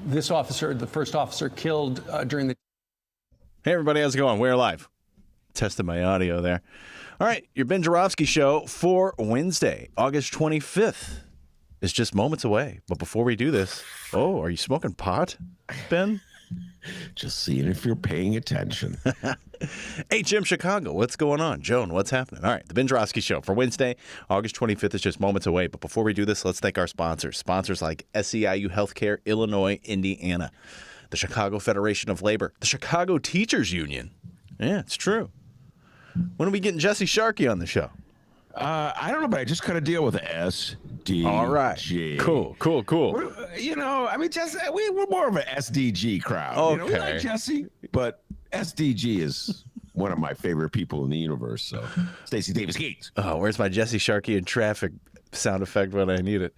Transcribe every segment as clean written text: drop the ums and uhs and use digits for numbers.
This officer, the first officer killed during the... Hey, everybody, how's it going? We're live. Tested my audio there. All right, your Ben Joravsky Show for Wednesday, August 25th is just moments away. But before we do this, are you smoking pot, Ben? Just seeing if you're paying attention. Hey, Jim, Chicago, what's going on? Joan, what's happening? All right, the Ben Joravsky Show for Wednesday, August 25th is just moments away. But before we do this, let's thank our sponsors. Sponsors like SEIU Healthcare, Illinois, Indiana, the Chicago Federation of Labor, the Chicago Teachers Union. Yeah, it's true. When are we getting Jesse Sharkey on the show? I don't know, but I just got to deal with SDG. All right. Cool. We're more of an SDG crowd. Okay. We like Jesse, but SDG is one of my favorite people in the universe. So, Stacey Davis Gates. Oh, where's my Jesse Sharkey in traffic sound effect when I need it?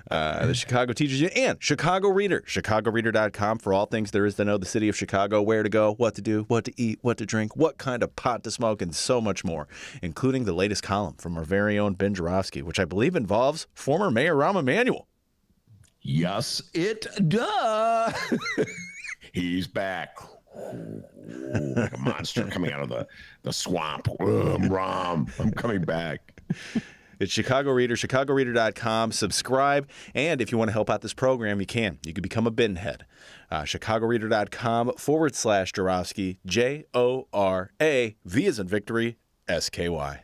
The Chicago Teachers Union and Chicago Reader. ChicagoReader.com for all things there is to know the city of Chicago, where to go, what to do, what to eat, what to drink, what kind of pot to smoke, and so much more, including the latest column from our very own Ben Joravsky, which I believe involves former Mayor Rahm Emanuel. Yes, it does. He's back. Like a monster coming out of the swamp. Rahm, I'm coming back. It's Chicago Reader, ChicagoReader.com. Subscribe. And if you want to help out this program, you can. You can become a bin head. ChicagoReader.com/Joravsky, Jora, V as in victory, SKY.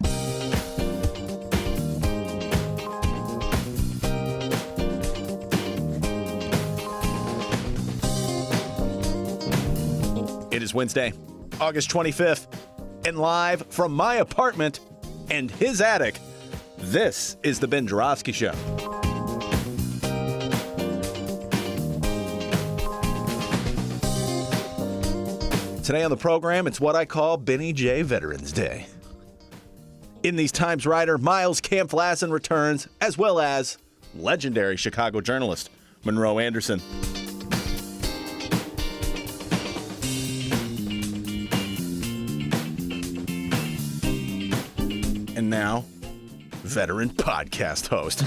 It is Wednesday, August 25th, and live from my apartment and his attic, this is the Ben Joravsky Show. Today on the program, it's what I call Benny J. Veterans Day. In these times, writer Miles Kampf-Lasin returns, as well as legendary Chicago journalist Monroe Anderson. And now, veteran podcast host.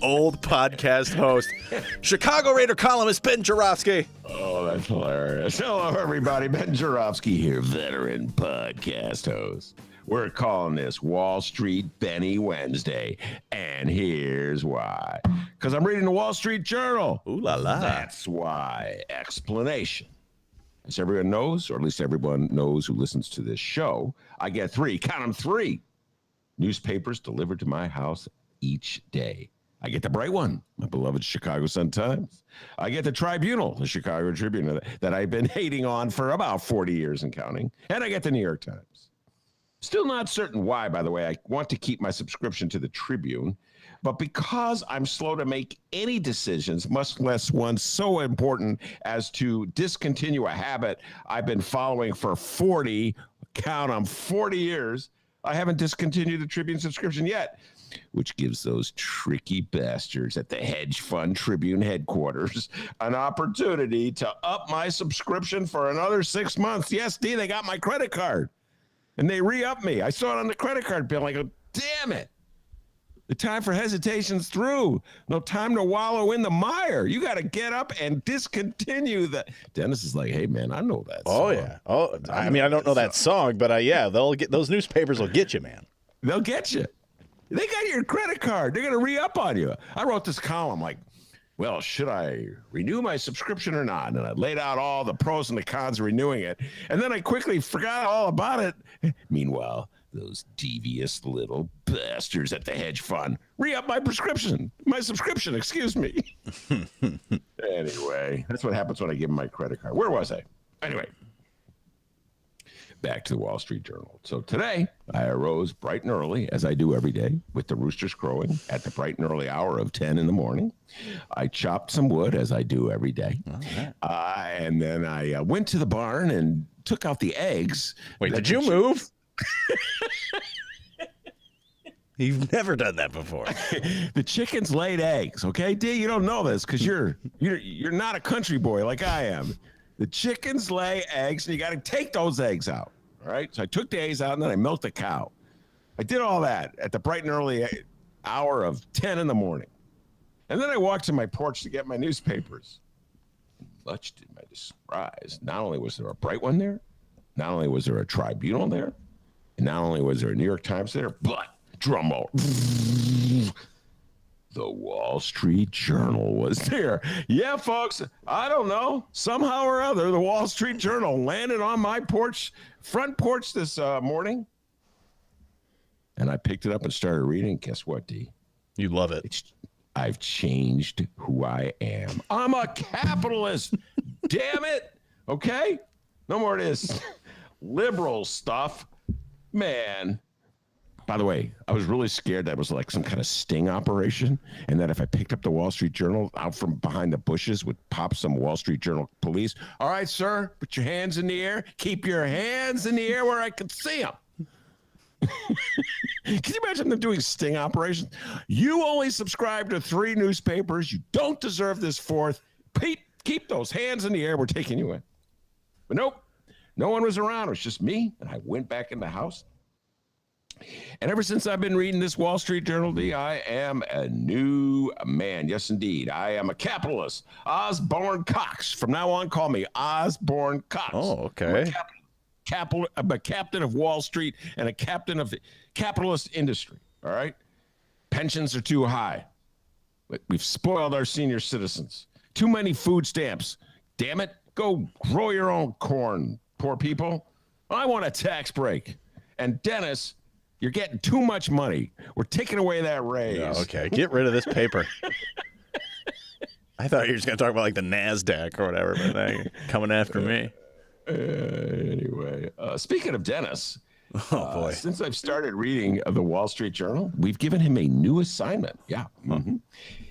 Old podcast host. Chicago Reader columnist Ben Joravsky. Oh, that's hilarious. Hello, everybody. Ben Joravsky here, veteran podcast host. We're calling this Wall Street Benny Wednesday. And here's why. Because I'm reading the Wall Street Journal. Ooh la la. That's why. Explanation. As everyone knows, or at least everyone knows who listens to this show, I get three newspapers delivered to my house each day. I get the bright one, my beloved Chicago Sun-Times. I get the Tribunal, the Chicago Tribune, that I've been hating on for about 40 years and counting. And I get the New York Times. Still not certain why, by the way. I want to keep my subscription to the Tribune, but because I'm slow to make any decisions, much less one so important as to discontinue a habit I've been following for 40 years, I haven't discontinued the Tribune subscription yet, which gives those tricky bastards at the hedge fund Tribune headquarters an opportunity to up my subscription for another 6 months. Yes, D, they got my credit card, and they re-upped me. I saw it on the credit card bill. I go, damn it. The time for hesitation's through. No time to wallow in the mire. You got to get up and discontinue that. Dennis is like, hey, man, I know that song. Oh, yeah. Oh, I mean, I don't know that song, but they'll get those newspapers will get you, man. They'll get you. They got your credit card. They're going to re-up on you. I wrote this column like, well, should I renew my subscription or not? And I laid out all the pros and the cons of renewing it. And then I quickly forgot all about it. Meanwhile, those devious little bastards at the hedge fund re-up my subscription, excuse me. Anyway, that's what happens when I give them my credit card. Where was I? Anyway, back to the Wall Street Journal. So today, I arose bright and early, as I do every day, with the roosters crowing at the bright and early hour of 10 in the morning. I chopped some wood, as I do every day. And then I went to the barn and took out the eggs. Wait, did you move? You've never done that before. The chickens laid eggs, okay? D, you don't know this because you're not a country boy like I am. The chickens lay eggs, and you got to take those eggs out, all right? So I took the eggs out, and then I milked the cow. I did all that at the bright and early hour of 10 in the morning. And then I walked to my porch to get my newspapers. Much to my surprise, not only was there a Bright One there, not only was there a Tribunal there, and not only was there a New York Times there, but drum roll, the Wall Street Journal was there. Yeah, folks, I don't know. Somehow or other, the Wall Street Journal landed on my porch, front porch this morning. And I picked it up and started reading. Guess what, D? You love it. I've changed who I am. I'm a capitalist. Damn it. Okay? No more of this liberal stuff. Man. By the way, I was really scared that it was like some kind of sting operation, and that if I picked up the Wall Street Journal out from behind the bushes would pop some Wall Street Journal police. All right, sir, put your hands in the air. Keep your hands in the air where I can see them. Can you imagine them doing sting operations? You only subscribe to 3 newspapers. You don't deserve this 4th. Pete, keep those hands in the air. We're taking you in. But nope, no one was around. It was just me, and I went back in the house. And ever since I've been reading this Wall Street Journal, D, I am a new man. Yes, indeed. I am a capitalist. Osborne Cox. From now on, call me Osborne Cox. Oh, okay. I'm a captain of Wall Street and a captain of the capitalist industry. All right. Pensions are too high. We've spoiled our senior citizens. Too many food stamps. Damn it. Go grow your own corn, poor people. I want a tax break. And Dennis, you're getting too much money. We're taking away that raise. Oh, okay. Get rid of this paper. I thought you were just going to talk about like the NASDAQ or whatever, but now you're coming after me. Anyway, speaking of Dennis, Oh, boy. Since I've started reading the Wall Street Journal, we've given him a new assignment. Yeah. Mm-hmm.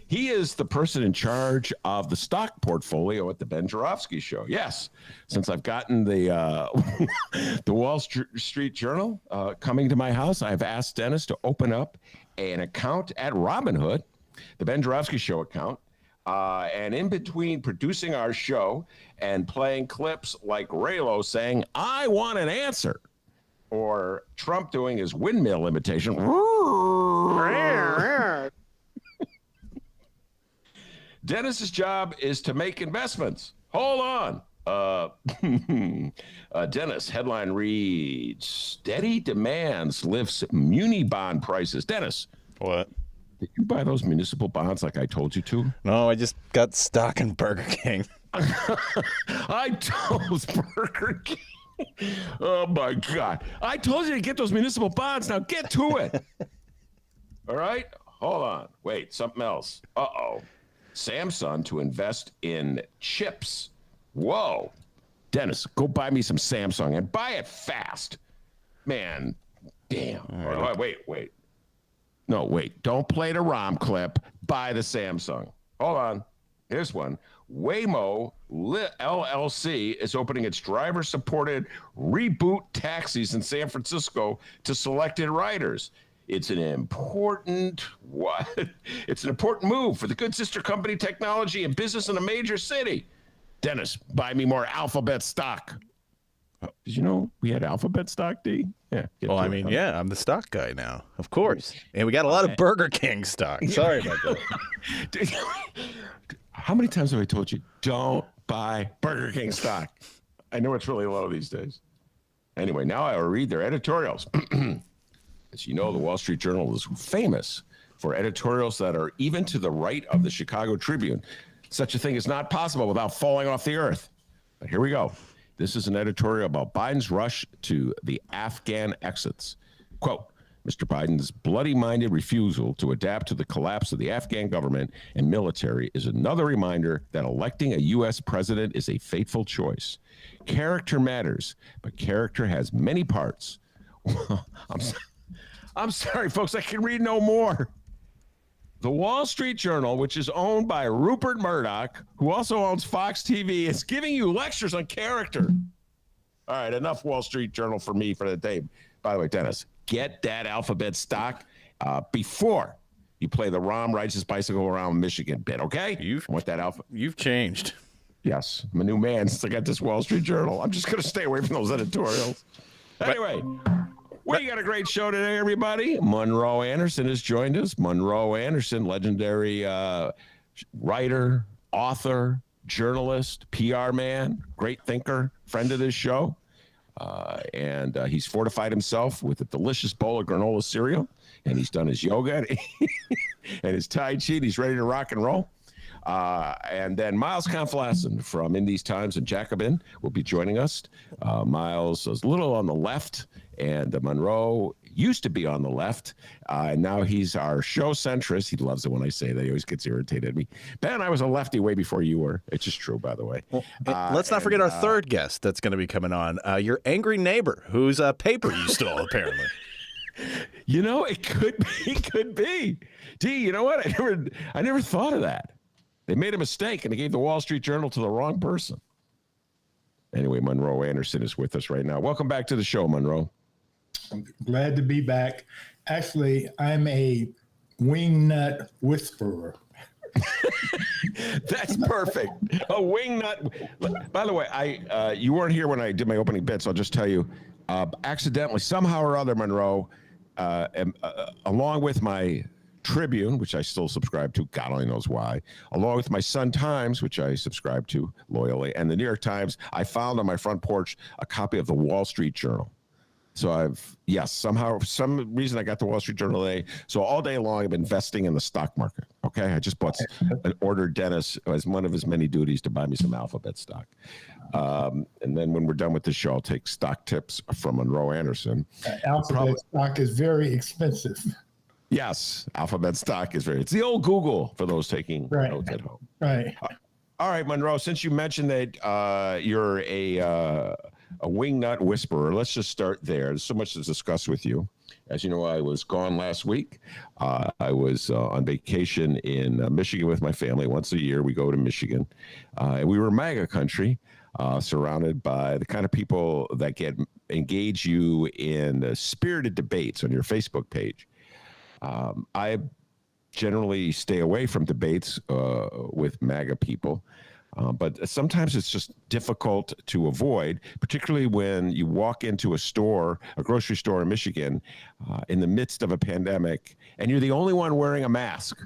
He is the person in charge of the stock portfolio at the Ben Joravsky Show. Yes. Since I've gotten the the Wall Street Journal coming to my house, I've asked Dennis to open up an account at Robinhood, the Ben Joravsky Show account. And in between producing our show and playing clips like Raylo saying, I want an answer, or Trump doing his windmill imitation. Dennis's job is to make investments. Hold on. Dennis, headline reads, steady demands lifts muni bond prices. Dennis. What? Did you buy those municipal bonds like I told you to? No, I just got stock in Burger King. I told Burger King. Oh, my God. I told you to get those municipal bonds. Now get to it. All right? Hold on. Wait, something else. Uh-oh. Samsung to invest in chips. Whoa. Dennis, go buy me some Samsung and buy it fast. Man, damn. Right. Wait. No, wait. Don't play the ROM clip. Buy the Samsung. Hold on. Here's one. Waymo LLC is opening its driver-supported reboot taxis in San Francisco to selected riders. It's an important It's an important move for the good sister company technology and business in a major city. Dennis, buy me more Alphabet stock. Did you know we had Alphabet stock, D? Yeah. Well, I mean, yeah, I'm the stock guy now, of course. And we got a lot of Burger King stock. Sorry about that. How many times have I told you, don't buy Burger King stock? I know it's really low these days. Anyway, now I will read their editorials. As you know, the Wall Street Journal is famous for editorials that are even to the right of the Chicago Tribune. Such a thing is not possible without falling off the earth. But here we go. This is an editorial about Biden's rush to the Afghan exits. Quote, Mr. Biden's bloody-minded refusal to adapt to the collapse of the Afghan government and military is another reminder that electing a U.S. president is a fateful choice. Character matters, but character has many parts. I'm sorry, folks, I can read no more. The Wall Street Journal, which is owned by Rupert Murdoch, who also owns Fox TV, is giving you lectures on character. All right, enough Wall Street Journal for me for the day. By the way, Dennis, get that Alphabet stock before you play the Rom rides his bicycle around Michigan bit, okay? You've changed. Yes, I'm a new man since I got this Wall Street Journal. I'm just going to stay away from those editorials. Anyway, We got a great show today, everybody. Monroe Anderson has joined us. Monroe Anderson, legendary writer, author, journalist, PR man, great thinker, friend of this show. And he's fortified himself with a delicious bowl of granola cereal. And he's done his yoga and his Tai Chi. And he's ready to rock and roll. And then Miles Kampf-Lasin from In These Times and Jacobin will be joining us. Miles is a little on the left, and Monroe used to be on the left, and now he's our show centrist. He loves it when I say that. He always gets irritated at me. Ben, I was a lefty way before you were. It's just true, by the way. Well, let's not forget our third guest that's going to be coming on, your angry neighbor, whose paper you stole, apparently. You know, it could be. Gee, you know what? I never thought of that. They made a mistake and they gave the Wall Street Journal to the wrong person. Anyway, Monroe Anderson is with us right now. Welcome back to the show, Monroe. I'm glad to be back. Actually, I'm a wingnut whisperer. That's perfect. A wingnut. By the way, you weren't here when I did my opening bit, so I'll just tell you, accidentally, somehow or other, Monroe, along with my Tribune, which I still subscribe to, God only knows why, along with my Sun Times, which I subscribe to loyally, and the New York Times, I found on my front porch a copy of the Wall Street Journal. So somehow, for some reason, I got the Wall Street Journal today. So all day long, I've been investing in the stock market. Okay, I just ordered Dennis as one of his many duties to buy me some Alphabet stock. And then when we're done with the show, I'll take stock tips from Monroe Anderson. Alphabet stock is very expensive. Yes, Alphabet stock is it's the old Google for those taking notes at home. Right. All right, Monroe, since you mentioned that you're a wingnut whisperer, let's just start there. There's so much to discuss with you. As you know, I was gone last week. I was on vacation in Michigan with my family. Once a year, we go to Michigan. And we were MAGA country, surrounded by the kind of people that engage you in spirited debates on your Facebook page. I generally stay away from debates with MAGA people, but sometimes it's just difficult to avoid, particularly when you walk into a grocery store in Michigan in the midst of a pandemic, and you're the only one wearing a mask,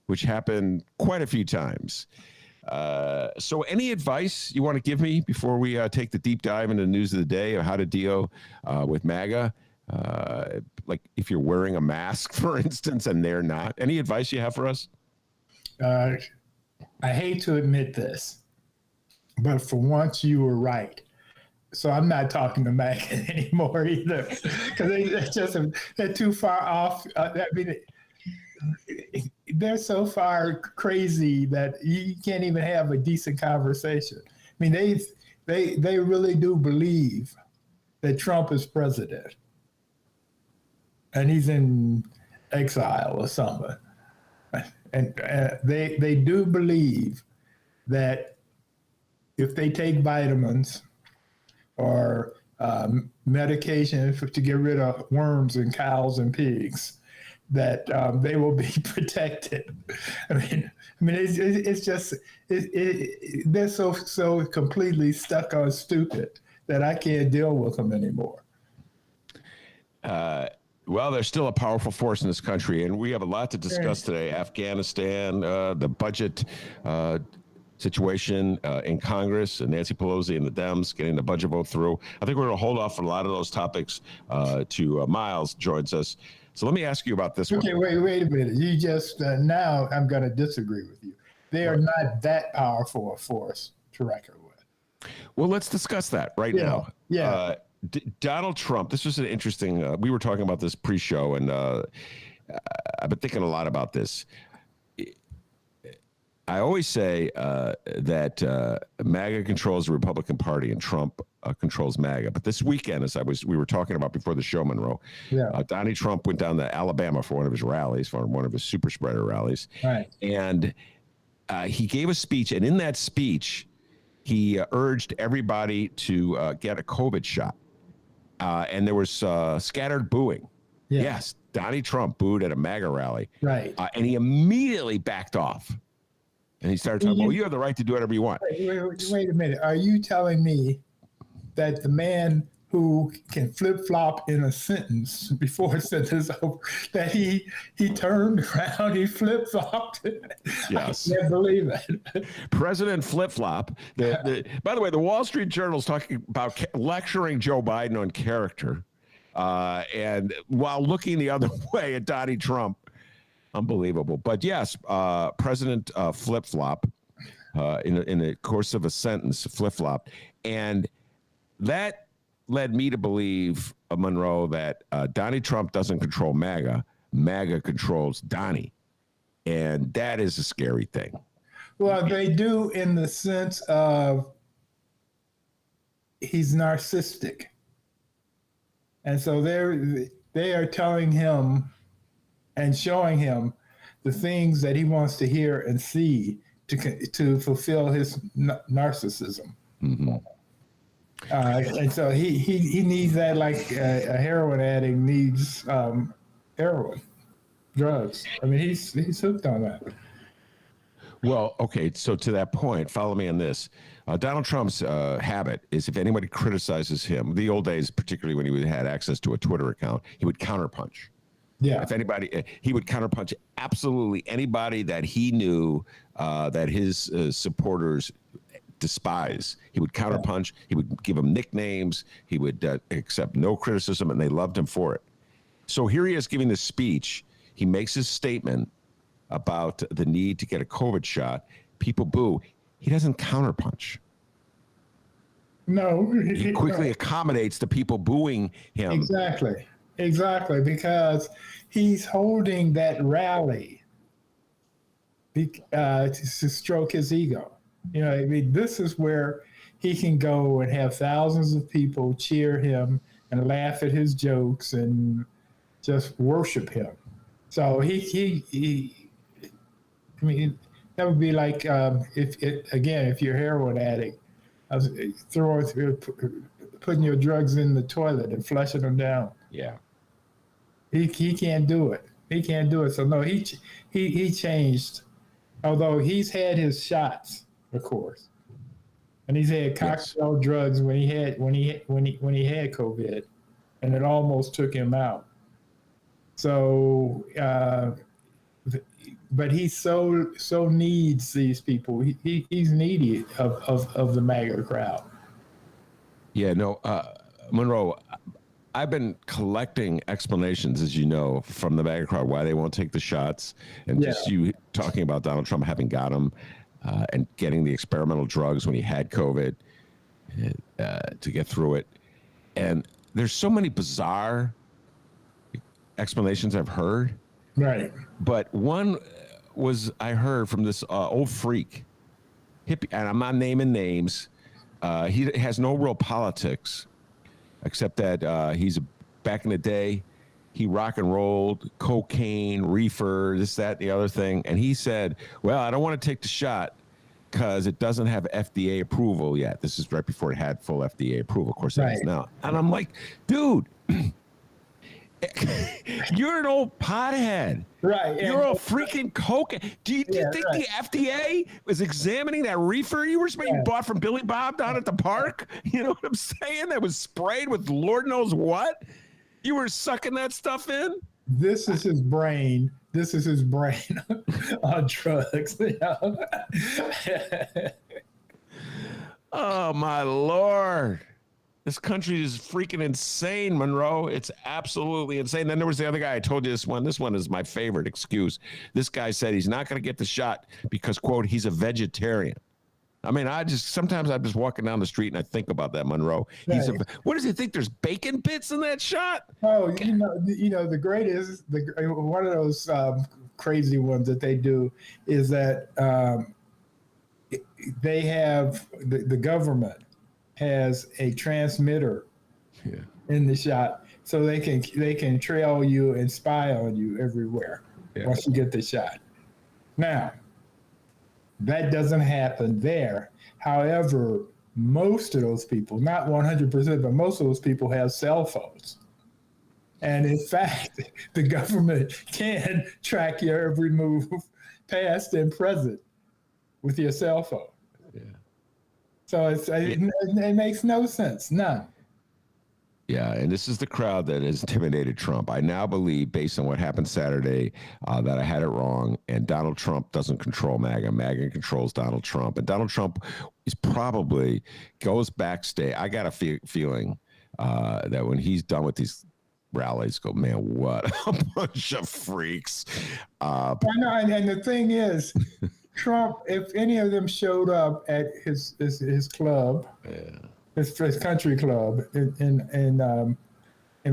which happened quite a few times. So any advice you want to give me before we take the deep dive into the news of the day of how to deal with MAGA? Like if you're wearing a mask, for instance, and they're not. Any advice you have for us? I hate to admit this, but for once you were right. So I'm not talking to Mac anymore either, because they're too far off. I mean, they're so far crazy that you can't even have a decent conversation. I mean, they really do believe that Trump is president. And he's in exile or something. And they do believe that if they take vitamins or medication to get rid of worms in cows and pigs, that they will be protected. I mean, it's just they're so completely stuck on stupid that I can't deal with them anymore. Well, there's still a powerful force in this country, and we have a lot to discuss today. Afghanistan, the budget situation in Congress, and Nancy Pelosi and the Dems getting the budget vote through. I think we're going to hold off on a lot of those topics to Miles joins us. So let me ask you about this one. Okay, wait a minute. You just, now I'm going to disagree with you. They are not that powerful a force to reckon with. Well, let's discuss that right now. Yeah. Donald Trump, this was an interesting, we were talking about this pre-show, and I've been thinking a lot about this. I always say that MAGA controls the Republican Party and Trump controls MAGA. But this weekend, as we were talking about before the show, Monroe, Donnie Trump went down to Alabama for one of his rallies, for one of his super spreader rallies. Right. And he gave a speech, and in that speech, he urged everybody to get a COVID shot. And there was scattered booing. Yeah. Yes, Donnie Trump booed at a MAGA rally. Right. And he immediately backed off. And he started talking, well, you have the right to do whatever you want. Wait a minute. Are you telling me that the man who can flip flop in a sentence before a sentence over, that he turned around, he flip flopped. Yes. I can't believe it. President Flip Flop. By the way, the Wall Street Journal is talking about lecturing Joe Biden on character, and while looking the other way at Donnie Trump. Unbelievable. But yes, President Flip Flop, in the course of a sentence, flip flop, and that led me to believe, Monroe, that Donnie Trump doesn't control MAGA. MAGA controls Donnie. And that is a scary thing. Well, they do in the sense of he's narcissistic. And so they are telling him and showing him the things that he wants to hear and see to fulfill his narcissism. Mm-hmm. And so he needs that like a heroin addict needs heroin, drugs. I mean, he's hooked on that. Well, okay, so to that point, follow me on this. Donald Trump's habit is if anybody criticizes him, the old days, particularly when he had access to a Twitter account, he would counterpunch. Yeah. If anybody, he would counterpunch absolutely anybody that he knew that his supporters despise. He would counterpunch. He would give them nicknames. He would accept no criticism, and they loved him for it. So here he is giving this speech. He makes his statement about the need to get a COVID shot. People boo. He doesn't counterpunch. No. He quickly accommodates the people booing him. Exactly, because he's holding that rally to stroke his ego. You know, I mean, this is where he can go and have thousands of people cheer him and laugh at his jokes and just worship him. So I mean, that would be like if you're a heroin addict, putting your drugs in the toilet and flushing them down. Yeah. He can't do it. He can't do it. So no, he changed. Although he's had his shots, of course, and he's had cocktail drugs when he had COVID, and it almost took him out. So, but he so needs these people. He's needy of the MAGA crowd. Yeah. No, Monroe. I've been collecting explanations, as you know, from the MAGA crowd why they won't take the shots, and just you talking about Donald Trump having got them and getting the experimental drugs when he had COVID to get through it. And there's so many bizarre explanations I've heard. Right. But one was I heard from this old freak, hippie, and I'm not naming names. He has no real politics. Except that he's back in the day, he rock and rolled, cocaine, reefer, this, that, the other thing. And he said, well, I don't want to take the shot because it doesn't have FDA approval yet. This is right before it had full FDA approval. Of course, it is now. And I'm like, dude, you're an old pothead. Right. You're a freaking coke. Do you think the FDA was examining that reefer you bought from Billy Bob down at the park? You know what I'm saying? That was sprayed with Lord knows what. You were sucking that stuff in? This is his brain. This is his brain on drugs. You know? Oh, my Lord. This country is freaking insane, Monroe. It's absolutely insane. Then there was the other guy. I told you this one. This one is my favorite excuse. This guy said he's not going to get the shot because, quote, he's a vegetarian. I mean, sometimes I'm just walking down the street and I think about that, Monroe. What does he think? There's bacon bits in that shot? Oh, you know, the greatest, one of those crazy ones that they do is that they have the government has a transmitter in the shot, so they can trail you and spy on you everywhere once you get the shot. Now, that doesn't happen there. However, most of those people, not 100%, but most of those people have cell phones. And in fact, the government can track your every move, past and present, with your cell phone. Yeah. So it makes no sense, none. Yeah, and this is the crowd that has intimidated Trump. I now believe, based on what happened Saturday, that I had it wrong, and Donald Trump doesn't control MAGA. MAGA controls Donald Trump, and Donald Trump is probably goes backstage. I got a feeling that when he's done with these rallies, go, man, what a bunch of freaks. I know, and the thing is, Trump, if any of them showed up at his club, his country club in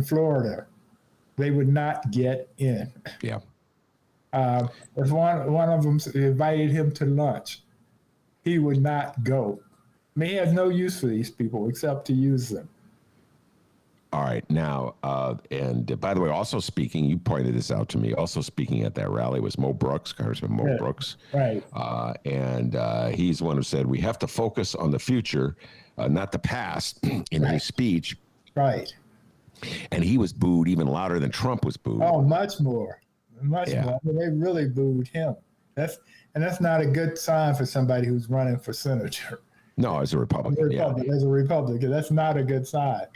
Florida, they would not get in. Yeah. If one of them invited him to lunch, he would not go. I mean, he has no use for these people except to use them. All right. Now, and by the way, also speaking, you pointed this out to me, also speaking at that rally was Mo Brooks, Congressman Mo Brooks. Right. And he's the one who said, we have to focus on the future, not the past, in his speech. Right. And he was booed even louder than Trump was booed. Oh, much more. Much more. I mean, they really booed him. That's not a good sign for somebody who's running for senator. No, as a Republican. As a Republican, that's not a good sign.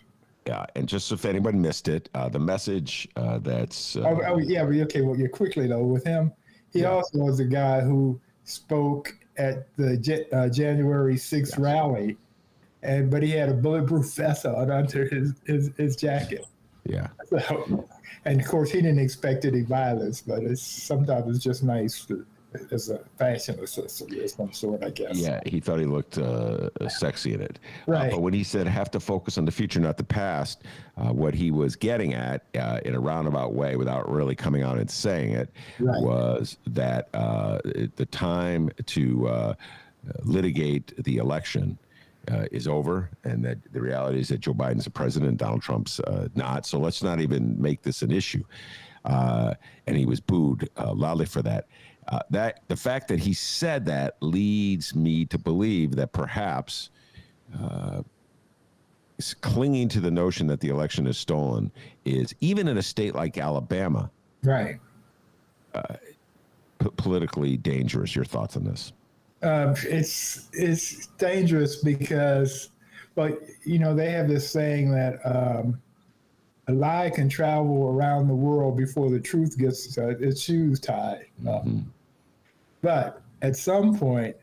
Yeah, and just if anyone missed it, the message that's... okay, well, quickly, though, with him, he also was a guy who spoke at the January 6th rally, but he had a bulletproof vest on under his jacket. Yeah. So, and, of course, he didn't expect any violence, but sometimes it's just nice as a fashion accessory of some sort, I guess. Yeah, he thought he looked sexy in it. Right. But when he said have to focus on the future, not the past, what he was getting at in a roundabout way, without really coming out and saying it, was that the time to litigate the election is over, and that the reality is that Joe Biden's the president and Donald Trump's not. So let's not even make this an issue. And he was booed loudly for that. That the fact that he said that leads me to believe that perhaps clinging to the notion that the election is stolen is, even in a state like Alabama, politically dangerous. Your thoughts on this? It's dangerous because, well, they have this saying that a lie can travel around the world before the truth gets its shoes tied. But at some point,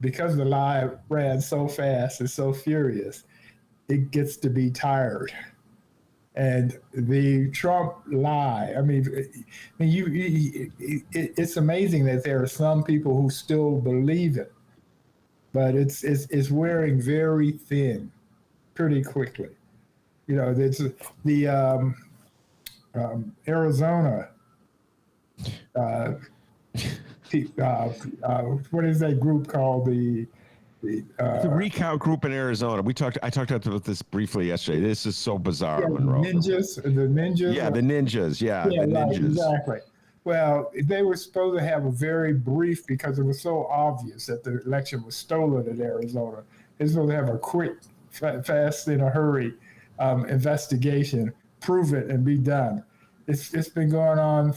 because the lie ran so fast and so furious, it gets to be tired. And the Trump lie, it's amazing that there are some people who still believe it, but it's wearing very thin pretty quickly. There's the Arizona, what is that group called? The recount group in Arizona. I talked about this briefly yesterday. This is so bizarre, Monroe. The ninjas. Yeah, the ninjas. Yeah, the ninjas. Right, exactly. Well, they were supposed to have a very brief, because it was so obvious that the election was stolen in Arizona. They're supposed to have a quick, fast, in a hurry investigation, prove it, and be done. It's been going on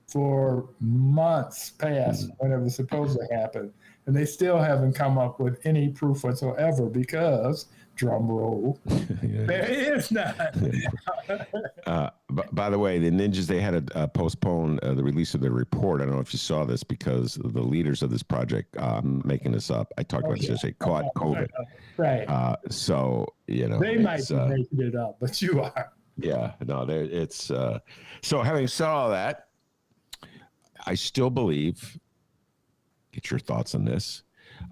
for months past when it was supposed to happen, and they still haven't come up with any proof whatsoever because, drum roll, there is none. By the way, the ninjas, they had to postpone the release of their report. I don't know if you saw this, because the leaders of this project, making this up, I talked about this yesterday, caught COVID. Right. So, they might be making it up, but you are. Yeah, no, it's so having said all that, I still believe, get your thoughts on this,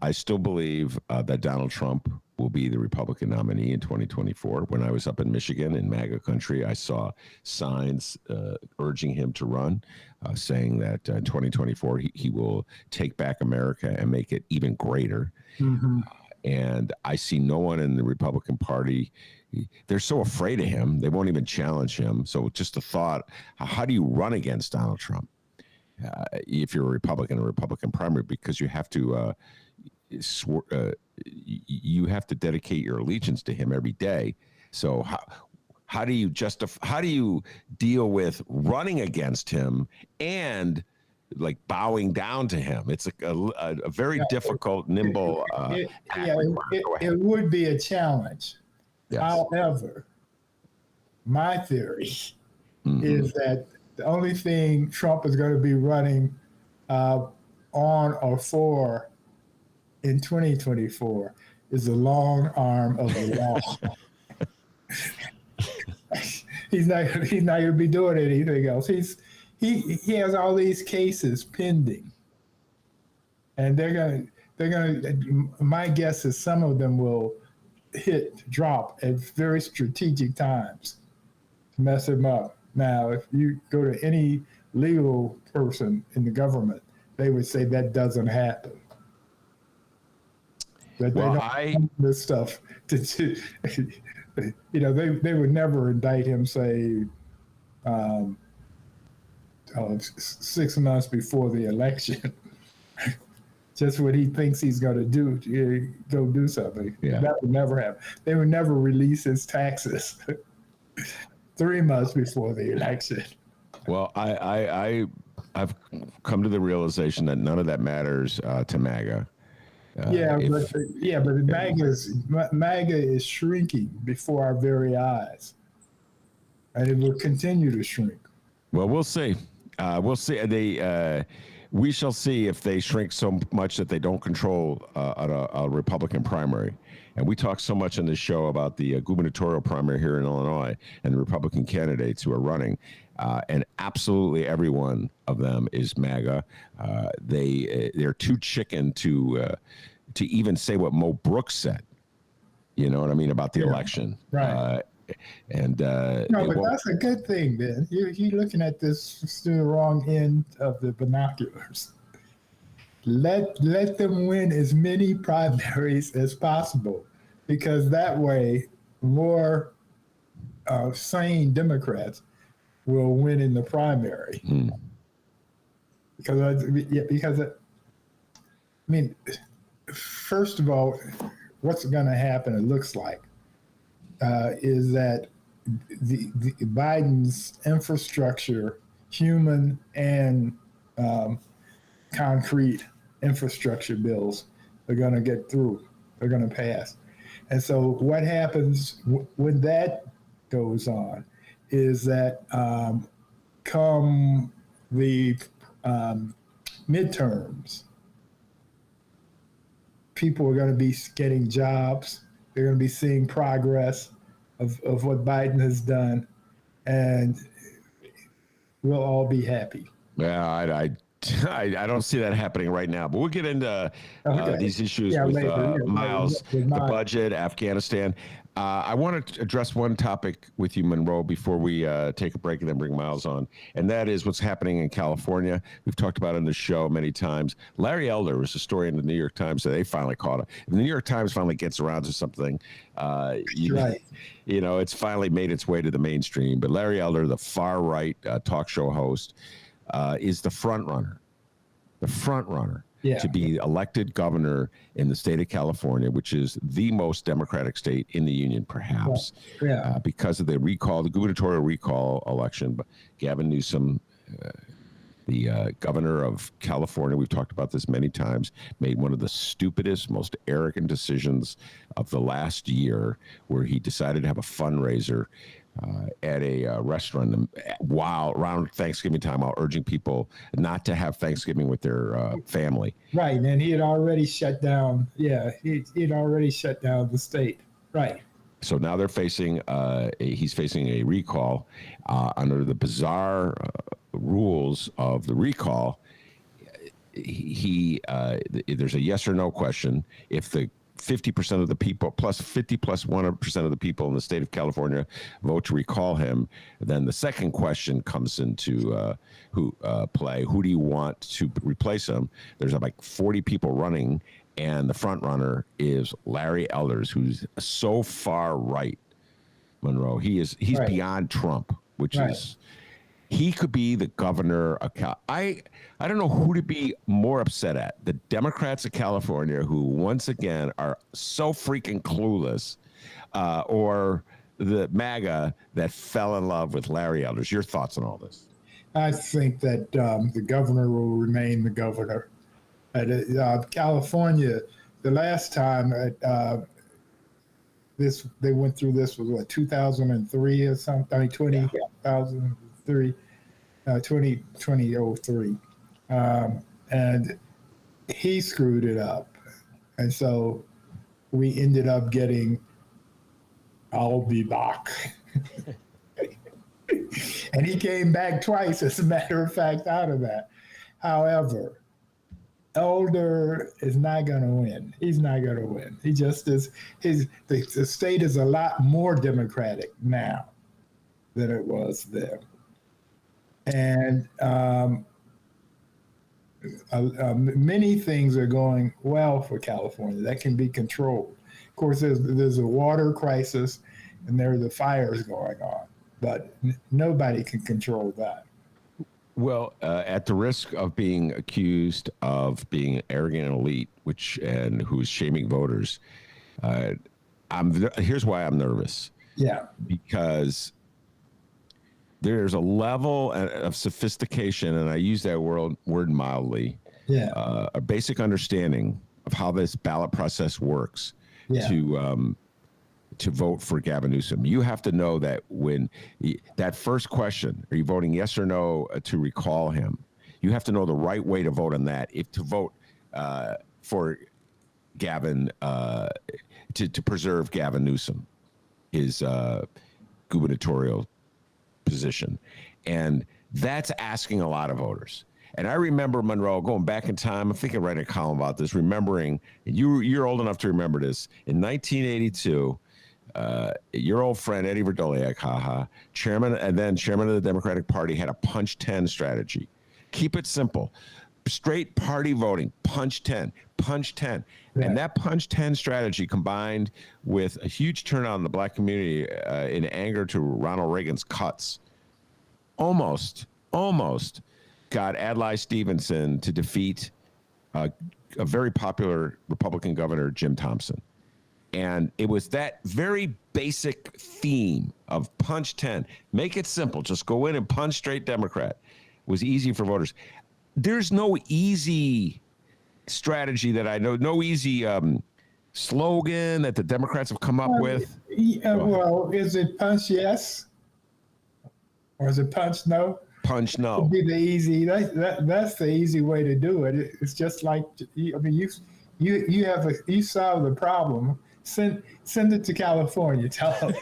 I still believe that Donald Trump will be the Republican nominee in 2024. When I was up in Michigan in MAGA country, I saw signs urging him to run, saying that in 2024 he will take back America and make it even greater. And I see no one in the Republican Party. They're so afraid of him, they won't even challenge him. So just the thought, how do you run against Donald Trump if you're a Republican primary? Because you have to you have to dedicate your allegiance to him every day. So how do you how do you deal with running against him and like bowing down to him? It's a very difficult, nimble. It would be a challenge. Yes. However, my theory Mhm. is that the only thing Trump is going to be running on or for in 2024 is the long arm of the law. He's not going to be doing anything else. He has all these cases pending, and my guess is some of them will drop at very strategic times to mess him up. Now, if you go to any legal person in the government, they would say that doesn't happen. That Well, they don't do this stuff they would never indict him, say, 6 months before the election. Just what he thinks he's going to do, go do something. Yeah. That would never happen. They would never release his taxes 3 months before the election. Well, I've come to the realization that none of that matters to MAGA. But MAGA is shrinking before our very eyes, and it will continue to shrink. Well, we'll see. We'll see. We shall see if they shrink so much that they don't control a Republican primary. And we talk so much on this show about the gubernatorial primary here in Illinois and the Republican candidates who are running. And absolutely every one of them is MAGA. They're too chicken to even say what Mo Brooks said. You know what I mean about the election, right? But that's a good thing, Ben. You're looking at this through the wrong end of the binoculars. Let them win as many primaries as possible, because that way more sane Democrats will win in the primary. First of all, what's going to happen? It looks like is that the Biden's infrastructure, human and concrete infrastructure bills, are going to get through. They're going to pass. And so what happens when that goes on is that come the midterms, people are going to be getting jobs. They're going to be seeing progress of what Biden has done, and we'll all be happy. Yeah, I don't see that happening right now, but we'll get into these issues with Miles, the budget, Afghanistan. I want to address one topic with you, Monroe, before we take a break and then bring Miles on, and that is what's happening in California. We've talked about it in the show many times. Larry Elder was a story in the New York Times that they finally caught it. If the New York Times finally gets around to something, it's finally made its way to the mainstream. But Larry Elder, the far-right talk show host, is the front runner to be elected governor in the state of California, which is the most Democratic state in the union, perhaps, because of the gubernatorial recall election. But Gavin Newsom, the governor of California, we've talked about this many times, made one of the stupidest, most arrogant decisions of the last year, where he decided to have a fundraiser at a restaurant around Thanksgiving time, while urging people not to have Thanksgiving with their family. Right, and he had already shut down. Yeah, he'd already shut down the state. Right. So now he's facing a recall under the bizarre rules of the recall. There's a yes or no question. If the 50% of the people, plus 50 plus 1% of the people in the state of California vote to recall him, then the second question comes into play. Who do you want to replace him? There's like 40 people running, and the front runner is Larry Elders, who's so far right, Monroe. He's right. Beyond Trump, which is... He could be the governor of I don't know who to be more upset at. The Democrats of California, who once again are so freaking clueless, or the MAGA that fell in love with Larry Elders. Your thoughts on all this? I think that the governor will remain the governor. California, the last time this, they went through this was what, 2003 or something? I mean, 2003, 2003. And he screwed it up. And so we ended up getting, I'll be back. And he came back twice, as a matter of fact, out of that. However, Elder is not going to win. He's not going to win. He just is. The state is a lot more Democratic now than it was then. And many things are going well for California that can be controlled. Of course, there's a water crisis and there are the fires going on, but nobody can control that. Well, at the risk of being accused of being arrogant and elite, and who's shaming voters, here's why I'm nervous. Yeah, because there's a level of sophistication, and I use that word mildly. Yeah, a basic understanding of how this ballot process works. Yeah. To vote for Gavin Newsom. You have to know that when that first question, are you voting yes or no to recall him? You have to know the right way to vote on that. If to vote for Gavin, to preserve Gavin Newsom, his gubernatorial position. And that's asking a lot of voters. And I remember, Monroe, going back in time, I think I read a column about this, remembering, you're old enough to remember this, in 1982, your old friend Eddie Verdoliak, chairman of the Democratic Party, had a punch 10 strategy. Keep it simple. Straight party voting, punch 10. Yeah. And that punch 10 strategy, combined with a huge turnout in the black community in anger to Ronald Reagan's cuts, almost got Adlai Stevenson to defeat a very popular Republican governor, Jim Thompson. And it was that very basic theme of punch 10. Make it simple. Just go in and punch straight Democrat. It was easy for voters. There's no easy strategy that I know, no easy slogan that the Democrats have come up with. Well, is it punch yes? Or is it punch no? Punch no. Would be the easy. That's the easy way to do it. It's just like, I mean, you solve the problem. Send it to California. Tell them.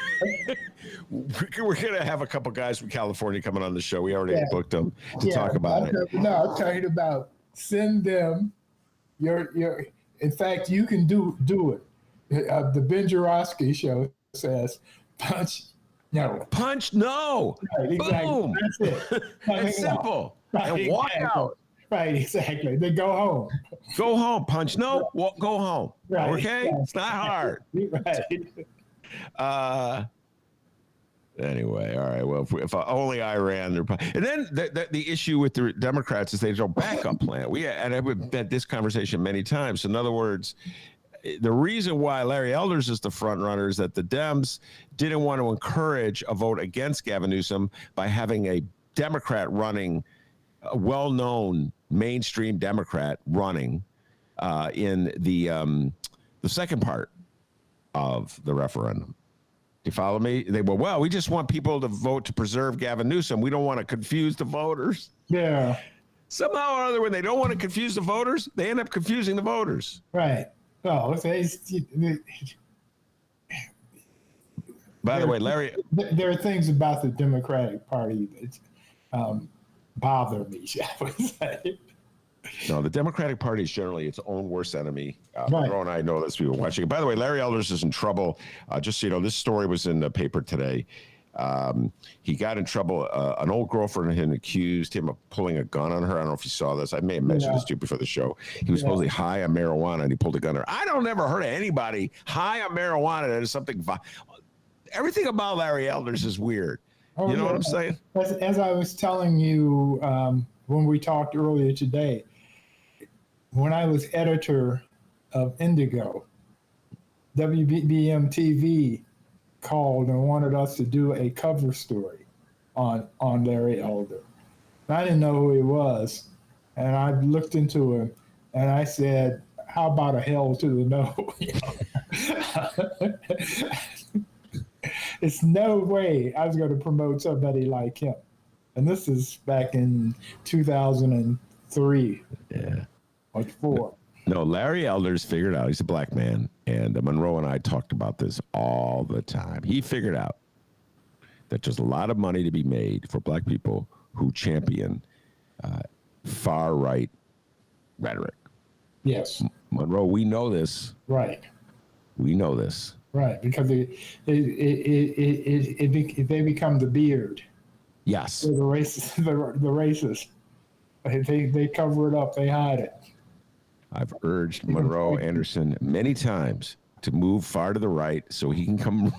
We're gonna have a couple guys from California coming on the show. We already booked them to talk about it. No, I'm talking about send them your. In fact, you can do it. The Ben Joravsky show says punch no. Punch no. Right, exactly. Boom. That's it. It's simple. Right, and walk out. Right, exactly. Then go home. Go home. Punch no. Go home. Right. Okay. Right. It's not hard. Right. Anyway, all right. Well, if only I ran, and then the issue with the Democrats is they don't backup plan. I've had this conversation many times. In other words, the reason why Larry Elders is the front runner is that the Dems didn't want to encourage a vote against Gavin Newsom by having a Democrat running, a well-known mainstream Democrat running in the second part of the referendum. Do you follow me? They were, well, we just want people to vote to preserve Gavin Newsom. We don't want to confuse the voters. Yeah. Somehow or other, when they don't want to confuse the voters, they end up confusing the voters. Right. Oh, By the way, Larry, there are things about the Democratic Party that bother me, shall we say. No, the Democratic Party is generally its own worst enemy. Right. Monroe and I know this. We were watching it. By the way, Larry Elders is in trouble. Just so you know, this story was in the paper today. He got in trouble. An old girlfriend had accused him of pulling a gun on her. I don't know if you saw this. I may have mentioned this to you before the show. He was supposedly high on marijuana, and he pulled a gun on her. I don't ever heard of anybody high on marijuana that is something. Everything about Larry Elders is weird. You know what I'm saying? As I was telling you when we talked earlier today, when I was editor of Indigo, WBBM TV called and wanted us to do a cover story on Larry Elder. And I didn't know who he was. And I looked into him and I said, how about a hell to the no? It's no way I was going to promote somebody like him. And this is back in 2003 or 4. No, Larry Elders figured out, he's a black man, and Monroe and I talked about this all the time. He figured out that there's a lot of money to be made for black people who champion far-right rhetoric. Yes. Monroe, we know this. Right. We know this. Right. Because they become the beard. Yes. The racists. The racists. They cover it up. They hide it. I've urged Monroe Anderson many times to move far to the right so he can come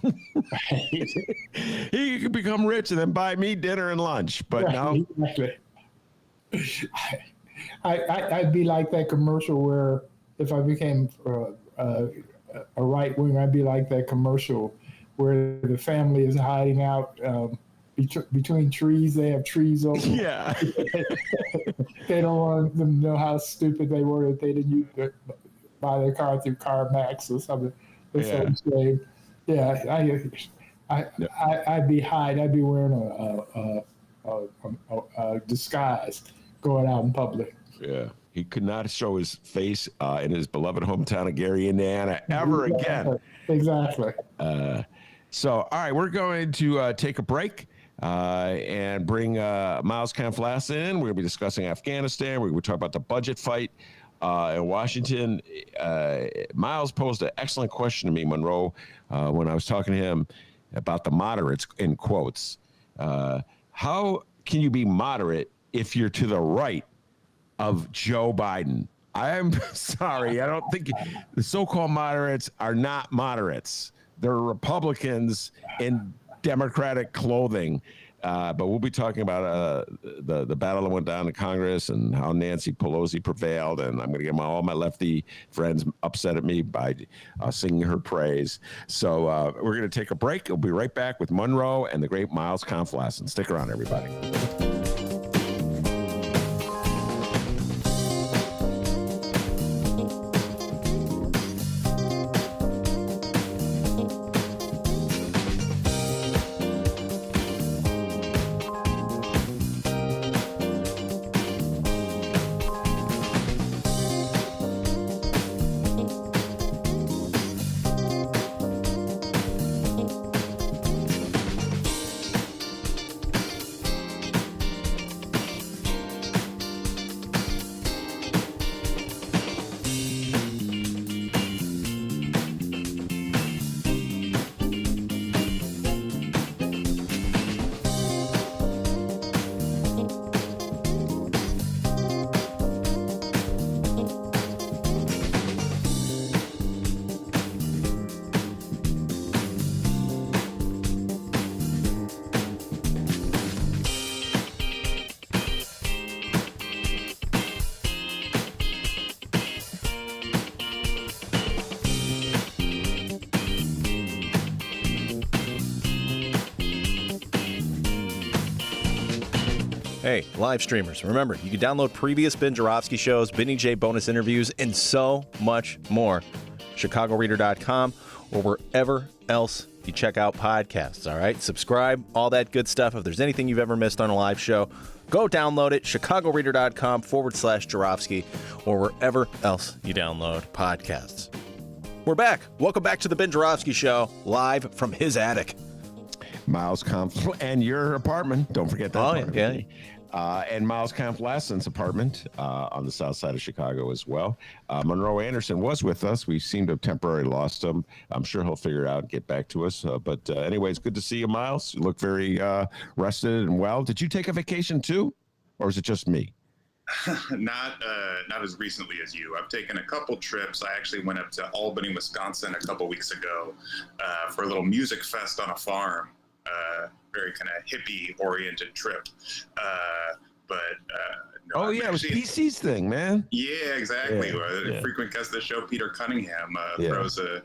he can become rich and then buy me dinner and lunch. But right, now exactly. I'd be like that commercial where if I became a right wing, I'd be like that commercial where the family is hiding out between trees. They have trees over. Yeah. They don't want them to know how stupid they were that they didn't use to buy their car through CarMax or something. I'd be hide. I'd be wearing a disguise going out in public. Yeah. He could not show his face in his beloved hometown of Gary, Indiana ever again. Exactly. So, all right, we're going to take a break and bring Miles Kampf-Lasin in. We're going to be discussing Afghanistan. We're going to talk about the budget fight in Washington. Miles posed an excellent question to me, Monroe, when I was talking to him about the moderates, in quotes. How can you be moderate if you're to the right of Joe Biden? I'm sorry. I don't think the so-called moderates are not moderates. They're Republicans in Democratic clothing. But we'll be talking about the battle that went down in Congress and how Nancy Pelosi prevailed. And I'm going to get all my lefty friends upset at me by singing her praise. So we're going to take a break. We'll be right back with Monroe and the great Miles Kampf-Lasin. Stick around, everybody. Hey, live streamers, remember, you can download previous Ben Joravsky shows, Benny J bonus interviews, and so much more. ChicagoReader.com or wherever else you check out podcasts, all right? Subscribe, all that good stuff. If there's anything you've ever missed on a live show, go download it, ChicagoReader.com/Joravsky or wherever else you download podcasts. We're back. Welcome back to the Ben Joravsky Show, live from his attic. Miles Kampf and your apartment. Don't forget that. Oh, yeah. And Miles Kampf-Lasin's apartment on the south side of Chicago as well. Monroe Anderson was with us. We seem to have temporarily lost him. I'm sure he'll figure it out and get back to us. But anyways, good to see you, Miles. You look very rested and well. Did you take a vacation too? Or is it just me? Not as recently as you. I've taken a couple trips. I actually went up to Albany, Wisconsin a couple weeks ago for a little music fest on a farm. Very kind of hippie-oriented trip. No, it was PC's thing, man. Yeah, exactly. Yeah. Frequent guest of the show, Peter Cunningham, throws a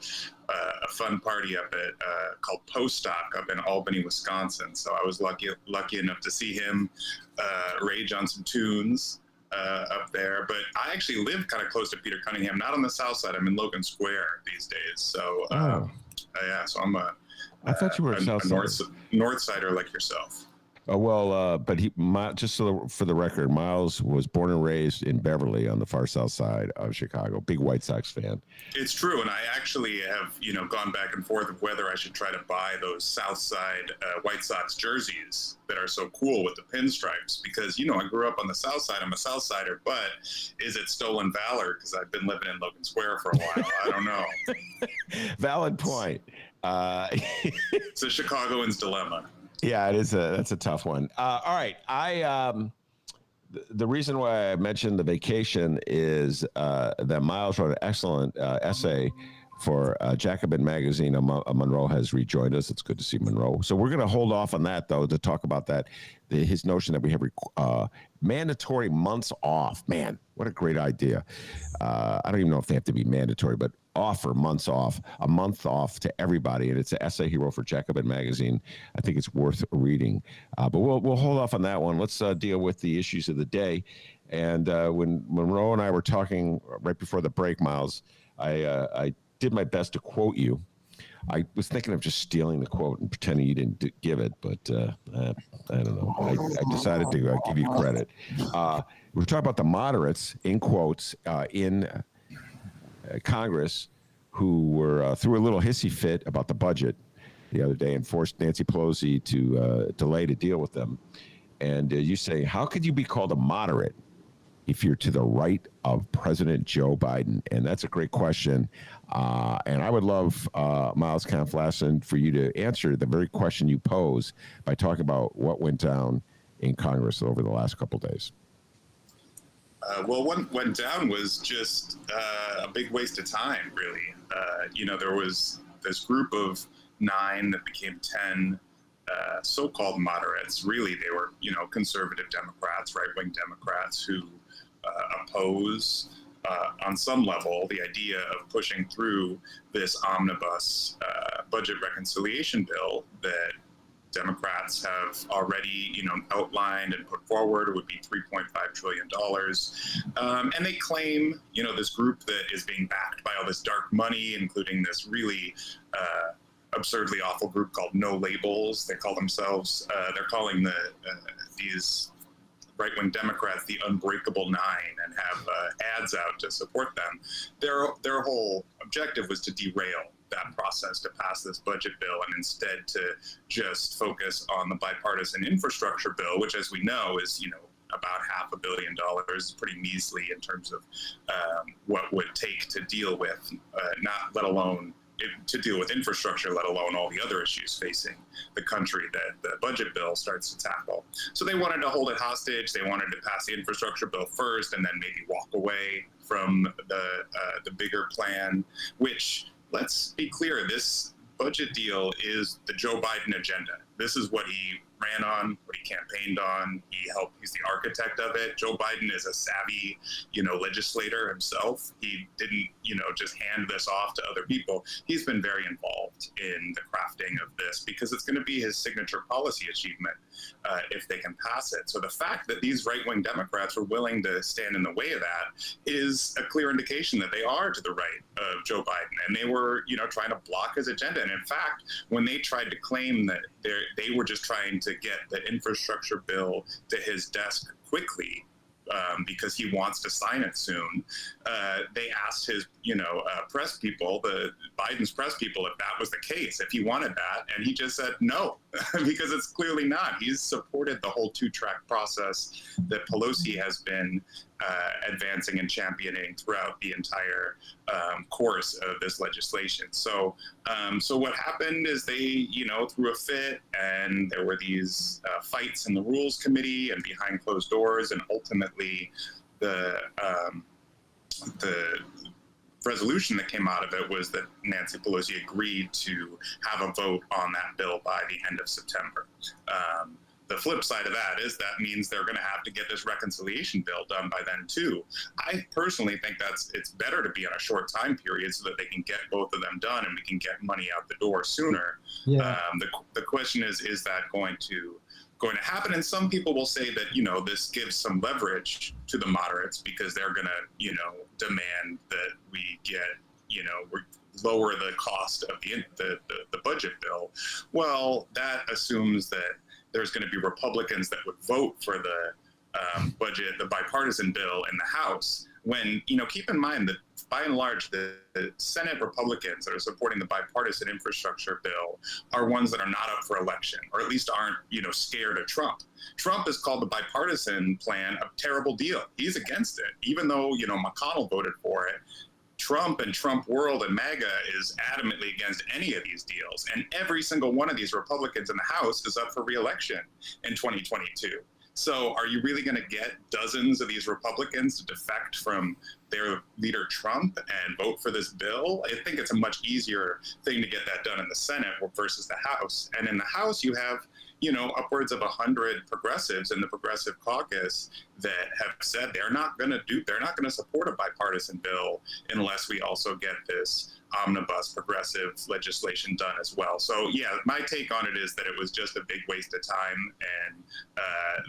fun party up at called Postock up in Albany, Wisconsin. So I was lucky enough to see him rage on some tunes. up there. But I actually live kind of close to Peter Cunningham, not on the south side. I'm in Logan Square these days. So yeah, so I'm I thought you were a south north sider like yourself. Oh, well, but just for the record, Miles was born and raised in Beverly on the far south side of Chicago. Big White Sox fan. It's true, and I actually have gone back and forth of whether I should try to buy those South Side White Sox jerseys that are so cool with the pinstripes, because I grew up on the South Side. I'm a South Sider, but is it stolen valor? Because I've been living in Logan Square for a while. I don't know. Valid point. It's a Chicagoan's dilemma. Yeah, it is. That's a tough one. All right, the reason why I mentioned the vacation is that Miles wrote an excellent essay for Jacobin magazine. Monroe has rejoined us. It's good to see Monroe. So we're going to hold off on that, though, to talk about that. His notion that we have mandatory months off. Man, what a great idea. I don't even know if they have to be mandatory, but offer months off, a month off to everybody. And it's an essay he wrote for Jacobin magazine. I think it's worth reading. But we'll hold off on that one. Let's deal with the issues of the day. And when Monroe and I were talking right before the break, Miles, I did my best to quote you. I was thinking of just stealing the quote and pretending you didn't give it, but I don't know. I decided to give you credit. We're talking about the moderates, in quotes, in Congress, who were threw a little hissy fit about the budget the other day and forced Nancy Pelosi to delay to deal with them. And you say, how could you be called a moderate if you're to the right of President Joe Biden? And that's a great question. And I would love, Miles Kampf-Lasin, for you to answer the very question you pose by talking about what went down in Congress over the last couple of days. Well, what went down was just a big waste of time, really. There was this group of 9 that became 10 so-called moderates. Really, they were, conservative Democrats, right-wing Democrats who oppose, on some level, the idea of pushing through this omnibus budget reconciliation bill that Democrats have already, outlined and put forward. It would be $3.5 trillion. And they claim, this group that is being backed by all this dark money, including this really absurdly awful group called No Labels. They call themselves, they're calling these right-wing Democrats the Unbreakable Nine, and have ads out to support them. Their whole objective was to derail that process to pass this budget bill, and instead to just focus on the bipartisan infrastructure bill, which, as we know, is about $500 million, pretty measly in terms of what would take to deal with, let alone to deal with infrastructure, let alone all the other issues facing the country that the budget bill starts to tackle. So they wanted to hold it hostage. They wanted to pass the infrastructure bill first, and then maybe walk away from the bigger plan, which, let's be clear, this budget deal is the Joe Biden agenda. This is what he ran on, what he campaigned on. He's the architect of it. Joe Biden is a savvy, legislator himself. He didn't, just hand this off to other people. He's been very involved in the crafting of this, because it's going to be his signature policy achievement if they can pass it. So the fact that these right-wing Democrats were willing to stand in the way of that is a clear indication that they are to the right of Joe Biden, and they were, trying to block his agenda. And in fact, when they tried to claim that they were just trying to get the infrastructure bill to his desk quickly, because he wants to sign it soon, they asked his, press people, Biden's press people, if that was the case, if he wanted that, and he just said no, because it's clearly not. He's supported the whole 2-track process that Pelosi has been advancing and championing throughout the entire course of this legislation. So what happened is they, threw a fit, and there were these fights in the Rules Committee and behind closed doors, and ultimately the resolution that came out of it was that Nancy Pelosi agreed to have a vote on that bill by the end of September. The flip side of that is that means they're going to have to get this reconciliation bill done by then too. I personally think it's better to be on a short time period so that they can get both of them done and we can get money out the door sooner. Yeah. The question is that going to going to happen. And some people will say that, this gives some leverage to the moderates because they're going to, demand that we get, lower the cost of the budget bill. Well, that assumes that there's going to be Republicans that would vote for the budget, the bipartisan bill in the House, when, keep in mind that by and large, the Senate Republicans that are supporting the bipartisan infrastructure bill are ones that are not up for election, or at least aren't, scared of Trump. Trump has called the bipartisan plan a terrible deal. He's against it, even though, McConnell voted for it. Trump and Trump World and MAGA is adamantly against any of these deals. And every single one of these Republicans in the House is up for re-election in 2022. So are you really going to get dozens of these Republicans to defect from their leader Trump and vote for this bill? I think it's a much easier thing to get that done in the Senate versus the House. And in the House, you have, upwards of 100 progressives in the Progressive Caucus that have said they're not going to support a bipartisan bill unless we also get this omnibus progressive legislation done as well. So yeah, my take on it is that it was just a big waste of time, and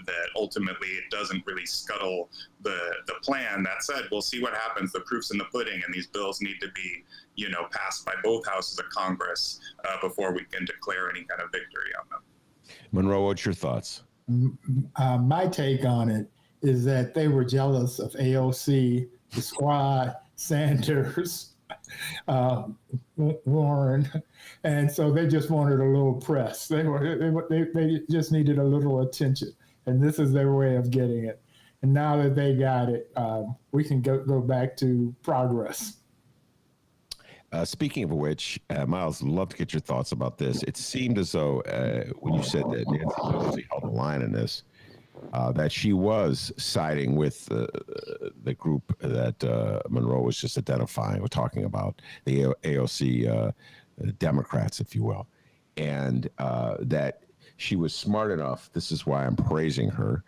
that ultimately it doesn't really scuttle the plan. That said, we'll see what happens. The proof's in the pudding, and these bills need to be passed by both houses of Congress before we can declare any kind of victory on them. Monroe, what's your thoughts? My take on it is that they were jealous of AOC, the Squad, Sanders, Warren, and so they just wanted a little press. They just needed a little attention, and this is their way of getting it. And now that they got it, we can go back to progress. Speaking of which, Miles, I'd love to get your thoughts about this. It seemed as though when you said that Nancy Pelosi held the line in this, that she was siding with the group that Monroe was just identifying or talking about, the AOC Democrats, if you will, and that she was smart enough. This is why I'm praising her.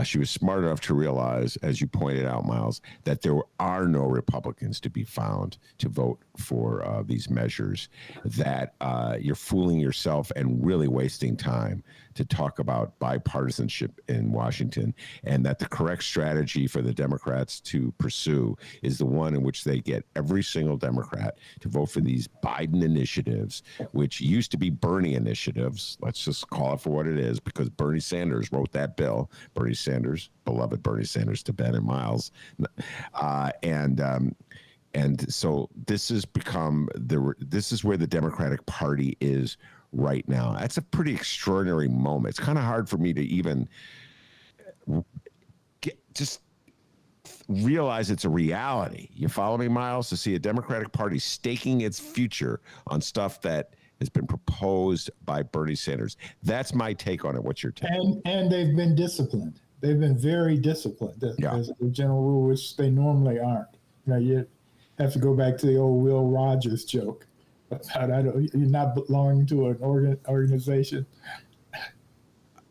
She was smart enough to realize, as you pointed out, Miles, that there are no Republicans to be found to vote for these measures, that you're fooling yourself and really wasting time to talk about bipartisanship in Washington, and that the correct strategy for the Democrats to pursue is the one in which they get every single Democrat to vote for these Biden initiatives, which used to be Bernie initiatives. Let's just call it for what it is, because Bernie Sanders wrote that bill. Bernie Sanders, beloved Bernie Sanders to Ben and Miles. And so this has become this is where the Democratic Party is right now. That's a pretty extraordinary moment. It's kind of hard for me to even just realize it's a reality. You follow me, Miles? To see a Democratic Party staking its future on stuff that has been proposed by Bernie Sanders. That's my take on it. What's your take? And they've been disciplined. They've been very disciplined as a general rule, which they normally aren't. You have to go back to the old Will Rogers joke. You're not belonging to an organization.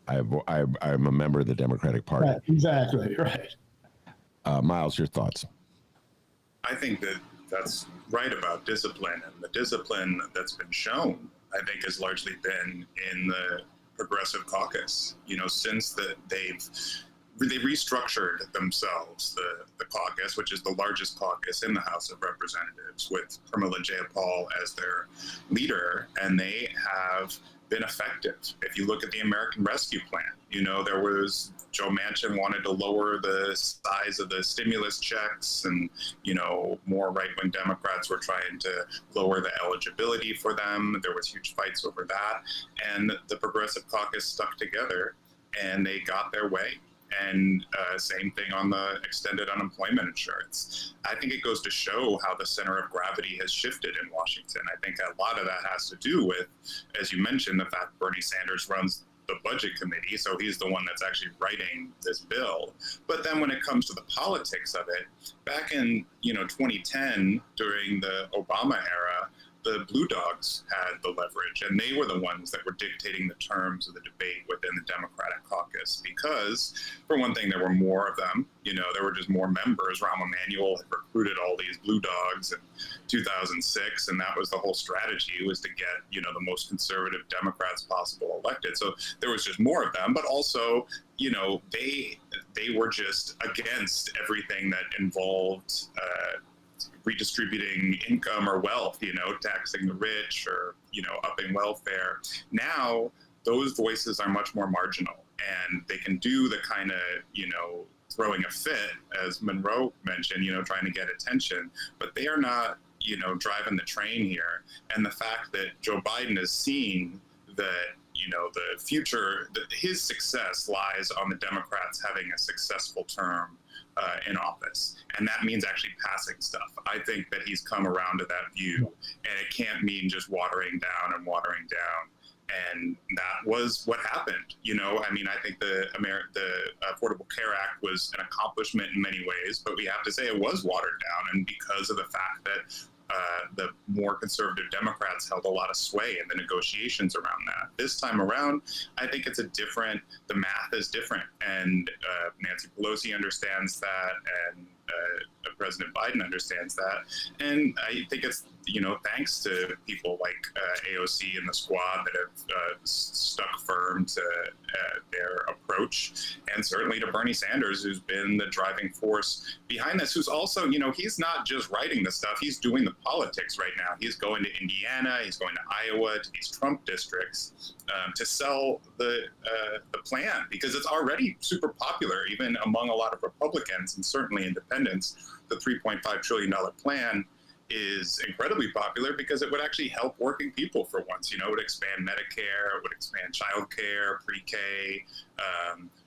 I'm a member of the Democratic Party. Right, exactly, right. Miles, your thoughts? I think that's right about discipline, and the discipline that's been shown, I think, has largely been in the Progressive Caucus. Since they restructured themselves, the caucus, which is the largest caucus in the House of Representatives, with Pramila Jayapal as their leader, and they have been effective. If you look at the American Rescue Plan, there was Joe Manchin wanted to lower the size of the stimulus checks, and more right-wing Democrats were trying to lower the eligibility for them. There was huge fights over that, and the Progressive Caucus stuck together, and they got their way. And same thing on the extended unemployment insurance. I think it goes to show how the center of gravity has shifted in Washington. I think a lot of that has to do with, as you mentioned, the fact Bernie Sanders runs the budget committee, so he's the one that's actually writing this bill. But then when it comes to the politics of it, back in 2010, during the Obama era, the Blue Dogs had the leverage, and they were the ones that were dictating the terms of the debate within the Democratic caucus. office because, for one thing, there were more of them. There were just more members. Rahm Emanuel had recruited all these blue dogs in 2006, and that was the whole strategy, was to get, the most conservative Democrats possible elected. So there was just more of them, but also, they were just against everything that involved redistributing income or wealth, taxing the rich or, upping welfare. Now, those voices are much more marginal, and they can do the kind of, throwing a fit, as Monroe mentioned, trying to get attention, but they are not, driving the train here. And the fact that Joe Biden is seeing that, the future, that his success lies on the Democrats having a successful term in office. And that means actually passing stuff. I think that he's come around to that view, and it can't mean just watering down and watering down. And that was what happened. I think the Affordable Care Act was an accomplishment in many ways, but we have to say it was watered down. And because of the fact that the more conservative Democrats held a lot of sway in the negotiations around that. This time around, I think the math is different. And Nancy Pelosi understands that, and President Biden understands that. And I think it's, thanks to people like AOC and the squad that have stuck firm to their approach, and certainly to Bernie Sanders, who's been the driving force behind this, who's also, he's not just writing the stuff, he's doing the politics right now. He's going to Indiana, he's going to Iowa, to these Trump districts to sell the plan, because it's already super popular, even among a lot of Republicans and certainly independents. The $3.5 trillion plan is incredibly popular because it would actually help working people for once. It would expand Medicare, it would expand childcare, pre-K,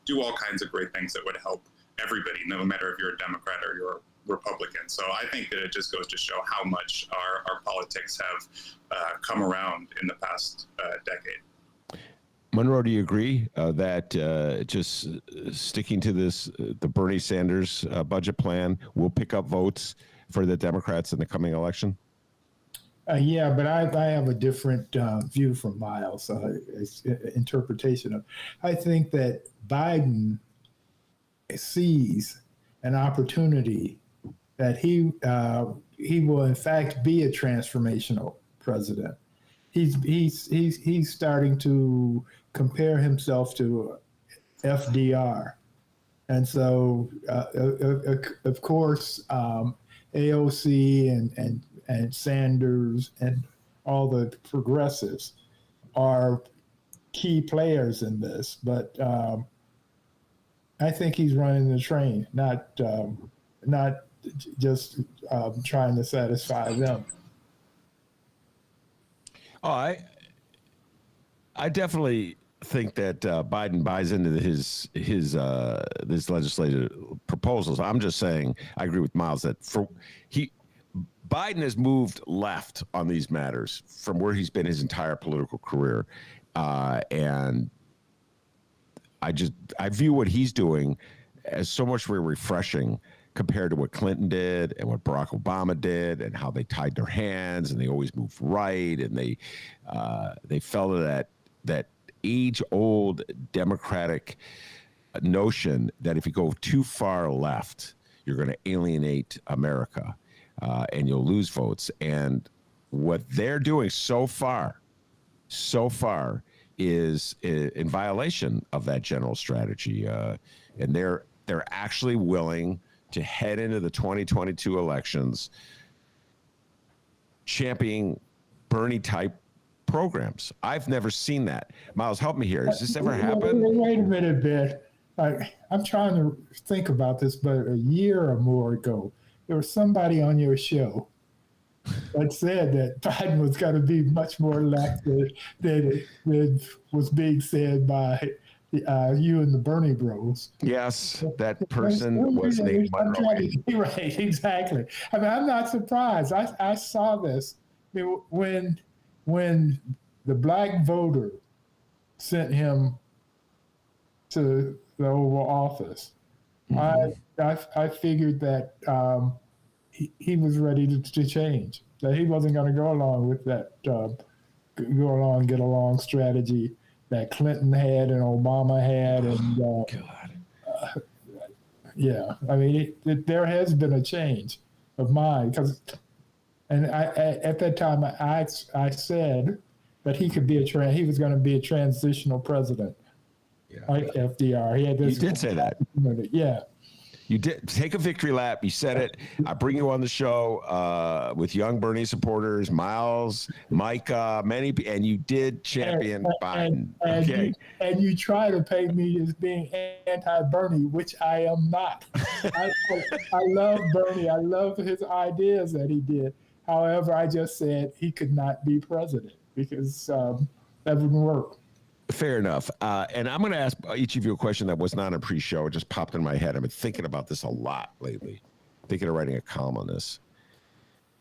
do all kinds of great things that would help everybody, no matter if you're a Democrat or you're a Republican. So I think that it just goes to show how much our politics have come around in the past decade. Monroe, do you agree that just sticking to the Bernie Sanders budget plan will pick up votes for the Democrats in the coming election? Yeah, but I have a different view from Miles' interpretation of. I think that Biden sees an opportunity that he will in fact be a transformational president. He's starting to compare himself to FDR, and so of course AOC and Sanders and all the progressives are key players in this, but I think he's running the train, not just trying to satisfy them. Oh, I definitely think that Biden buys into his legislative proposals. I'm just saying I agree with Miles that Biden has moved left on these matters from where he's been his entire political career, and I view what he's doing as so much more refreshing compared to what Clinton did and what Barack Obama did, and how they tied their hands and they always moved right, and they fell to that age-old Democratic notion that if you go too far left, you're going to alienate America and you'll lose votes. And what they're doing so far is in violation of that general strategy, and they're actually willing to head into the 2022 elections championing Bernie-type programs. I've never seen that. Miles, help me here. Has this ever happened? Wait a minute, Ben. I'm trying to think about this, but a year or more ago, there was somebody on your show that said that Biden was going to be much more elected than was being said by you and the Bernie bros. Yes, that person was named Monroe. Right, exactly. I mean, I'm not surprised. I saw this. I mean, when the black voter sent him to the Oval Office, I figured that he was ready to change. That he wasn't going to go along with that get along strategy that Clinton had and Obama had, and God. yeah, I mean, there has been a change of mind and at that time I said that he could be he was going to be a transitional president, like FDR. He had this. You did say that. Yeah. You did take a victory lap. You said it. I bring you on the show with young Bernie supporters, Miles, Micah, many, and you did champion Biden. Okay. And you try to paint me as being anti-Bernie, which I am not. I love Bernie. I love his ideas that he did. However, I just said he could not be president because that wouldn't work. Fair enough. And I'm going to ask each of you a question that was not a pre-show. It just popped in my head. I've been thinking about this a lot lately, thinking of writing a column on this.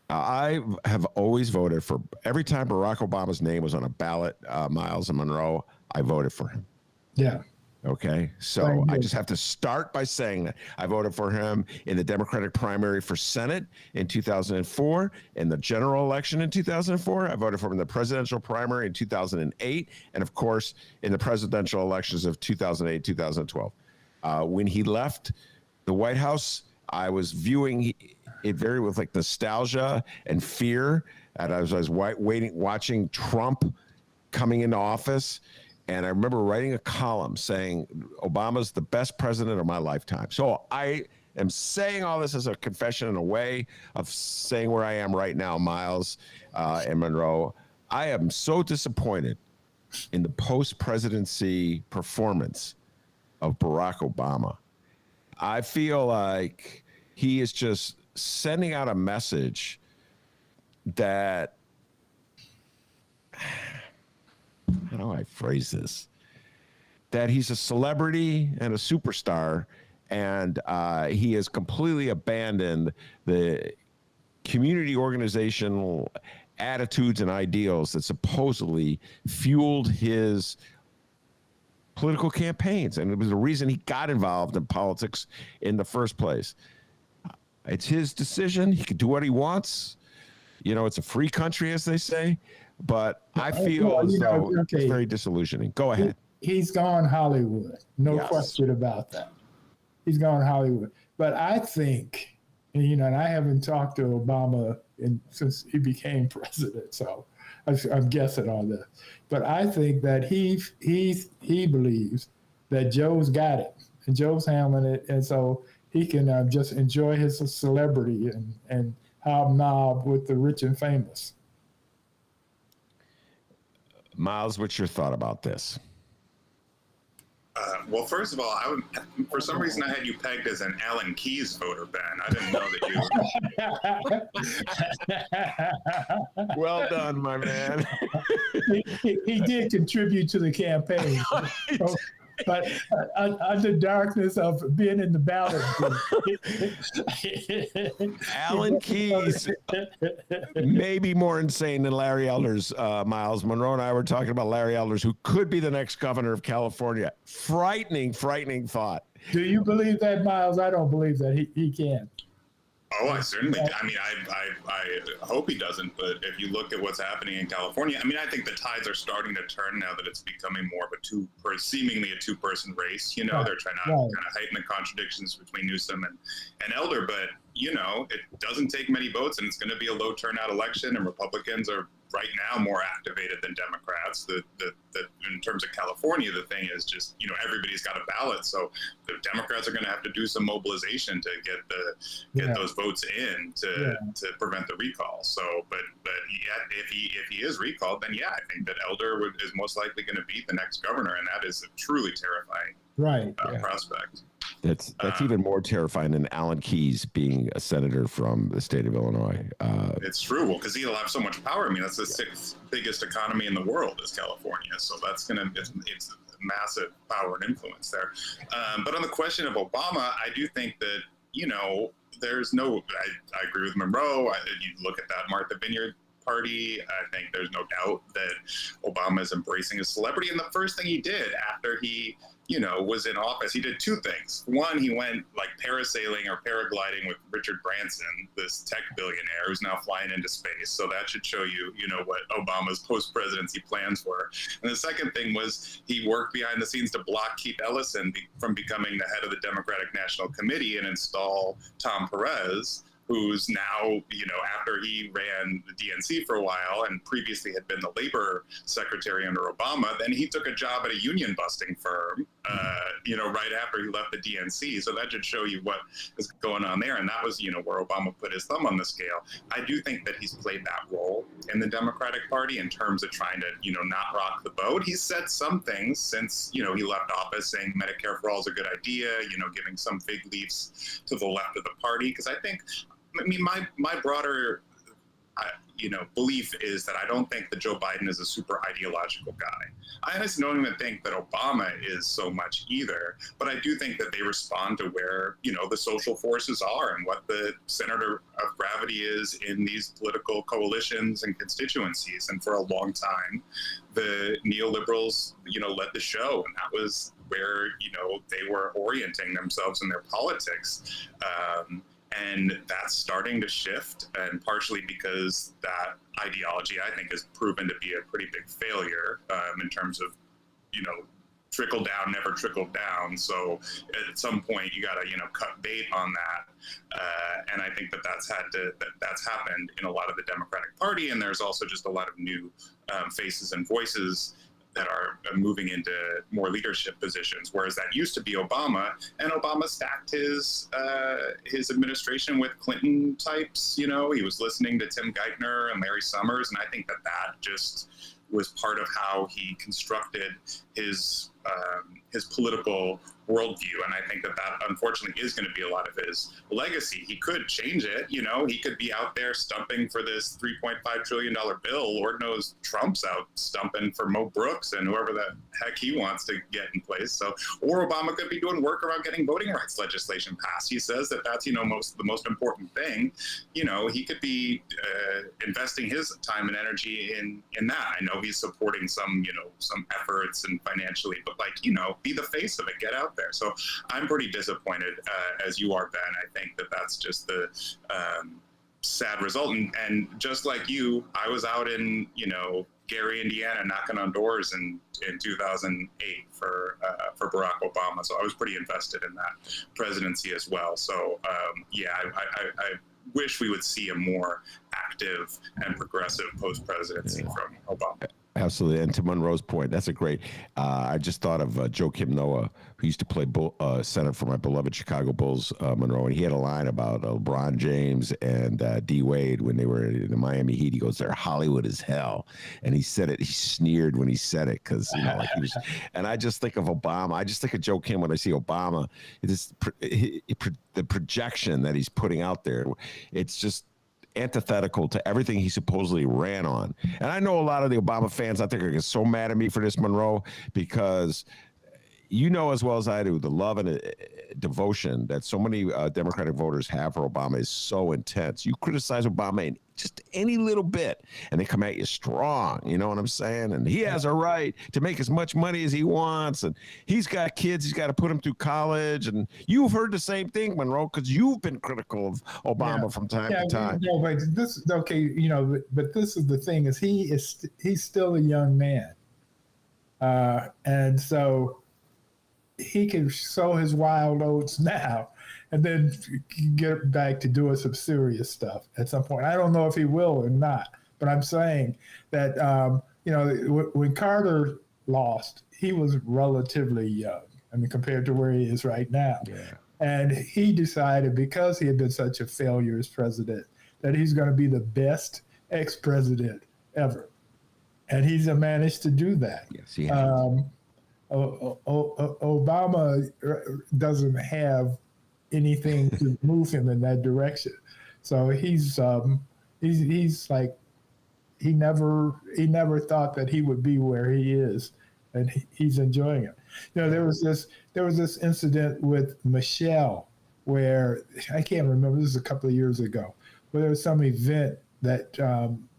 I have always voted for, every time Barack Obama's name was on a ballot, Miles and Monroe, I voted for him. Yeah. Okay. So I just have to start by saying that I voted for him in the Democratic primary for Senate in 2004, in the general election in 2004. I voted for him in the presidential primary in 2008, and of course, in the presidential elections of 2008, 2012. When he left the White House, I was viewing it very with like nostalgia and fear. And I was watching Trump coming into office. And I remember writing a column saying Obama's the best president of my lifetime. So I am saying all this as a confession in a way of saying where I am right now, Miles and Monroe. I am so disappointed in the post-presidency performance of Barack Obama. I feel like he is just sending out a message that, how do I phrase this? That he's a celebrity and a superstar, and he has completely abandoned the community organizational attitudes and ideals that supposedly fueled his political campaigns. And it was the reason he got involved in politics in the first place. It's his decision. He can do what he wants. You know, it's a free country, as they say. But I feel as though it's very disillusioning. Go ahead. He's gone Hollywood. No question about that. He's gone Hollywood. But I think, and I haven't talked to Obama since he became president, so I'm guessing on this. But I think that he believes that Joe's got it, and Joe's handling it, and so he can just enjoy his celebrity and hobnob with the rich and famous. Miles, what's your thought about this? Well, first of all, for some reason, I had you pegged as an Alan Keyes voter, Ben. I didn't know that you. Well done, my man. He did contribute to the campaign. But under darkness of being in the ballot Alan Keyes may be more insane than Larry Elders, Miles. Monroe and I were talking about Larry Elders, who could be the next governor of California. Frightening thought. Do you believe that, Miles? I don't believe that he can. Oh, I certainly. I mean, I hope he doesn't. But if you look at what's happening in California, I mean, I think the tides are starting to turn now that it's becoming more of a seemingly a two-person race. They're trying to kind of heighten the contradictions between Newsom and Elder. But it doesn't take many votes, and it's going to be a low turnout election. And Republicans are right now more activated than Democrats. The in terms of California, the thing is just everybody's got a ballot, so the Democrats are going to have to do some mobilization to get those votes in to prevent the recall. So, but yet if he is recalled, then I think that Elder is most likely going to be the next governor, and that is a truly terrifying prospect. That's even more terrifying than Alan Keyes being a senator from the state of Illinois. It's true. Well, because he'll have so much power. I mean, that's the sixth biggest economy in the world is California. So it's massive power and influence there. But on the question of Obama, I do think that, there's I agree with Monroe. You look at that Martha Vineyard party. I think there's no doubt that Obama is embracing his celebrity. And the first thing he did after he was in office, he did two things. One, he went like parasailing or paragliding with Richard Branson, this tech billionaire who's now flying into space. So that should show you, what Obama's post-presidency plans were. And the second thing was he worked behind the scenes to block Keith Ellison from becoming the head of the Democratic National Committee and install Tom Perez, who's now, after he ran the DNC for a while and previously had been the labor secretary under Obama, then he took a job at a union busting firm, right after he left the DNC. So that should show you what is going on there. And that was, where Obama put his thumb on the scale. I do think that he's played that role in the Democratic Party in terms of trying to, not rock the boat. He's said some things since, he left office saying Medicare for all is a good idea, giving some fig leaves to the left of the party. Because I mean, my broader, belief is that I don't think that Joe Biden is a super ideological guy. I honestly don't even think that Obama is so much either, but I do think that they respond to where, the social forces are and what the center of gravity is in these political coalitions and constituencies. And for a long time, the neoliberals, led the show, and that was where, they were orienting themselves in their politics. And that's starting to shift, and partially because that ideology, I think, has proven to be a pretty big failure in terms of, trickle down, never trickled down. So at some point, you got to, cut bait on that. And I think that's happened in a lot of the Democratic Party. And there's also just a lot of new faces and voices that are moving into more leadership positions, whereas that used to be Obama, and Obama stacked his administration with Clinton types. He was listening to Tim Geithner and Larry Summers, and I think that just was part of how he constructed his political worldview. And I think that unfortunately is going to be a lot of his legacy. He could change it, he could be out there stumping for this $3.5 trillion bill. Lord knows Trump's out stumping for Mo Brooks and whoever the heck he wants to get in place. So, or Obama could be doing work around getting voting rights legislation passed. He says that that's, the most important thing. He could be investing his time and energy in that. I know he's supporting some efforts and financially, but be the face of it, get out there. So I'm pretty disappointed, as you are, Ben. I think that's just the sad result. And just like you, I was out in, Gary, Indiana, knocking on doors in 2008 for Barack Obama. So I was pretty invested in that presidency as well. So I wish we would see a more active and progressive post-presidency from Obama. Absolutely. And to Monroe's point, that's a great, I just thought of Joakim Noah, who used to play center for my beloved Chicago Bulls, Monroe, and he had a line about LeBron James and D. Wade when they were in the Miami Heat. He goes, they're Hollywood as hell. And he said it, he sneered when he said it because, he was, and I just think of Obama. I just think of Joakim when I see Obama. The projection that he's putting out there, it's just antithetical to everything he supposedly ran on. And I know a lot of the Obama fans, I think, are so mad at me for this, Monroe, because as well as I do, the love and devotion that so many Democratic voters have for Obama is so intense. You criticize Obama in just any little bit, and they come at you strong. You know what I'm saying? And he has a right to make as much money as he wants, and he's got kids. He's got to put them through college. And you've heard the same thing, Monroe, because you've been critical of Obama from time to time. No, but this okay. But this is the thing: is he's still a young man, and so he can sow his wild oats now and then get back to doing some serious stuff at some point. I don't know if he will or not, but I'm saying that, when Carter lost, he was relatively young. I mean, compared to where he is right now. Yeah. And he decided, because he had been such a failure as president, that he's going to be the best ex-president ever. And he's managed to do that. Yes, he has. Obama doesn't have anything to move him in that direction, so he's like he never thought that he would be where he is, and he's enjoying it. There was this incident with Michelle where I can't remember. This was a couple of years ago, where there was some event that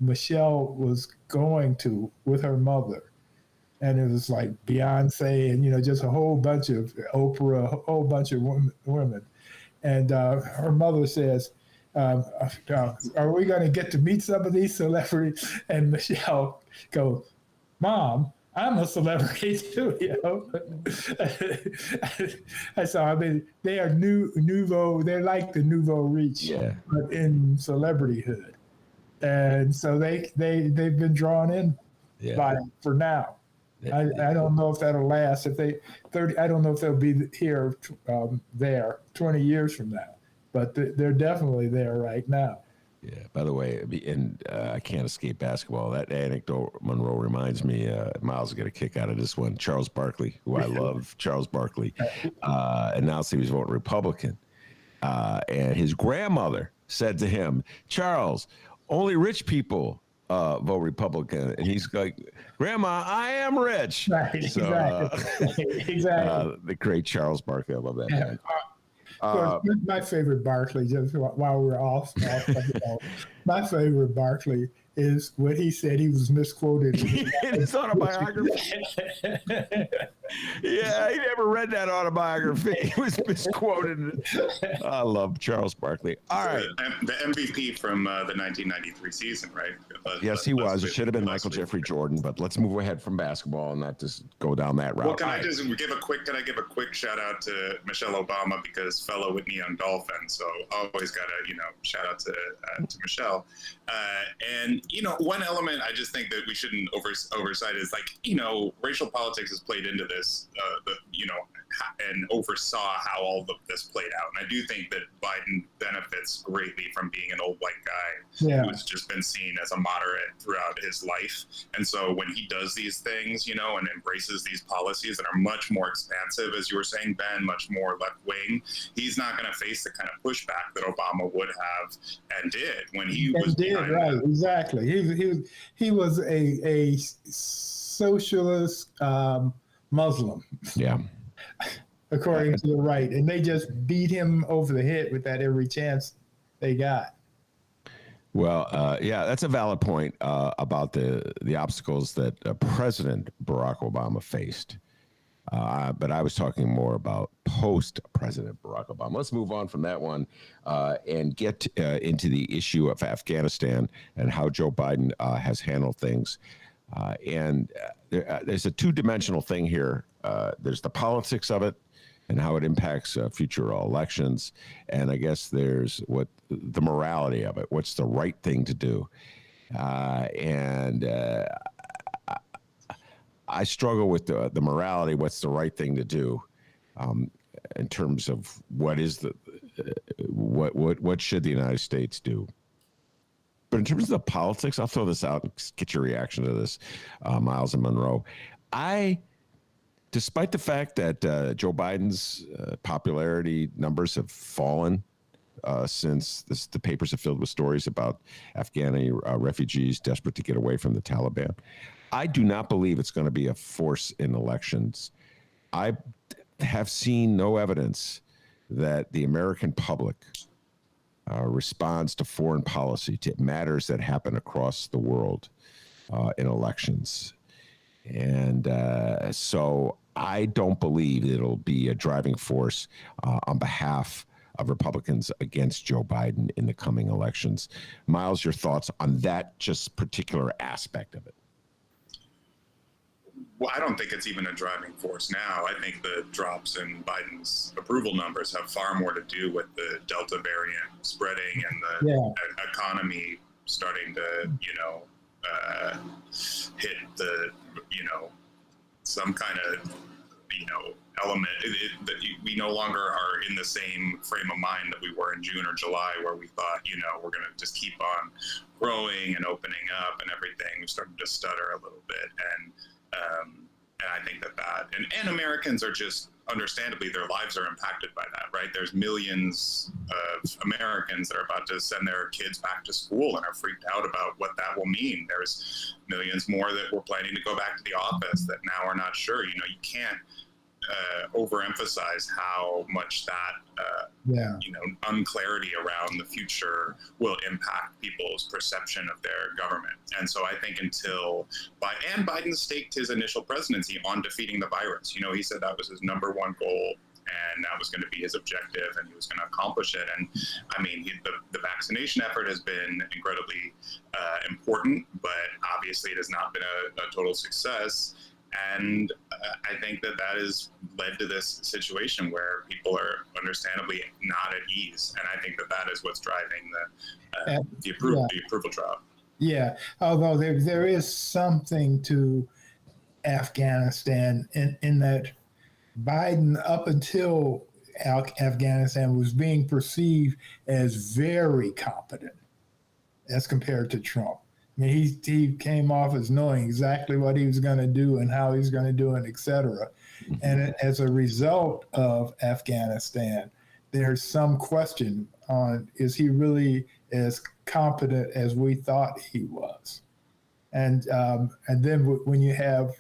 Michelle was going to with her mother. and it was like Beyonce and just a whole bunch of Oprah, a whole bunch of women. And her mother says, "Are we going to get to meet some of these celebrities?" And Michelle goes, "Mom, I'm a celebrity too, So I mean, they are nouveau. They're like the nouveau riche, but in celebrityhood, and so they've been drawn in by it for now. I don't know if that'll last. If they 30, I don't know if they'll be here there 20 years from now, but they're definitely there right now. Yeah. By the way, and I can't escape basketball. That anecdote, Monroe, reminds me. Miles will get a kick out of this one. Charles Barkley, who I love, Charles Barkley, announced he was voting Republican, and his grandmother said to him, "Charles, only rich people vote Republican," and he's like, "Grandma, I am rich." Right. So, Exactly. The great Charles Barkley. I love that man. Of course, my favorite Barkley, just while we're off my favorite Barkley is what he said he was misquoted in his autobiography. Yeah, he never read that autobiography. He was misquoted. I love Charles Barkley. All right. The MVP from the 1993 season, right? Yes, he was. It should have been Michael Jeffrey Jordan, but let's move ahead from basketball and not just go down that route. Well, can I give a quick shout out to Michelle Obama, because fellow Whitney Young Dolphin, so always got to shout out to Michelle. And one element I just think that we shouldn't oversight is racial politics has played into this, and oversaw how all of this played out. And I do think that Biden benefits greatly from being an old white guy who's just been seen as a moderate throughout his life. And so when he does these things, and embraces these policies that are much more expansive, as you were saying, Ben, much more left wing, he's not going to face the kind of pushback that Obama would have and did when he was behind right, that. exactly. He was a socialist Muslim. Yeah. According to the right, and they just beat him over the head with that every chance they got. Well, that's a valid point about the obstacles that President Barack Obama faced. But I was talking more about post-President Barack Obama. Let's move on from that one and get into the issue of Afghanistan and how Joe Biden has handled things. There's a two-dimensional thing here. There's the politics of it and how it impacts future elections. And I guess there's what the morality of it. What's the right thing to do? I struggle with the morality. What's the right thing to do in terms of what should the United States do? But in terms of the politics, I'll throw this out and get your reaction to this, Miles and Monroe. Despite the fact that Joe Biden's popularity numbers have fallen since the papers are filled with stories about Afghani refugees desperate to get away from the Taliban, I do not believe it's going to be a force in elections. I have seen no evidence that the American public responds to foreign policy, to matters that happen across the world in elections. And so I don't believe it'll be a driving force on behalf of Republicans against Joe Biden in the coming elections. Miles, your thoughts on that just particular aspect of it? Well, I don't think it's even a driving force now. I think the drops in Biden's approval numbers have far more to do with the Delta variant spreading and the economy starting to, hit the, some kind of, element that we no longer are in the same frame of mind that we were in June or July, where we thought, we're going to just keep on growing and opening up and everything. We started to stutter a little bit. And I think that and Americans are just, understandably, their lives are impacted by that, right? There's millions of Americans that are about to send their kids back to school and are freaked out about what that will mean. There's millions more that were planning to go back to the office that now are not sure. You can't overemphasize how much that unclarity around the future will impact people's perception of their government. And so I think until Biden staked his initial presidency on defeating the virus. You know, he said that was his number one goal, and that was going to be his objective, and he was going to accomplish it. And I mean, the vaccination effort has been incredibly important, but obviously it has not been a total success. And I think that has led to this situation where people are understandably not at ease. And I think that is what's driving the approval trial. Yeah, although there is something to Afghanistan in that Biden, up until Afghanistan, was being perceived as very competent as compared to Trump. I mean, he came off as knowing exactly what he was going to do and how he was going to do it, et cetera. And as a result of Afghanistan, there's some question on, is he really as competent as we thought he was? And then when you have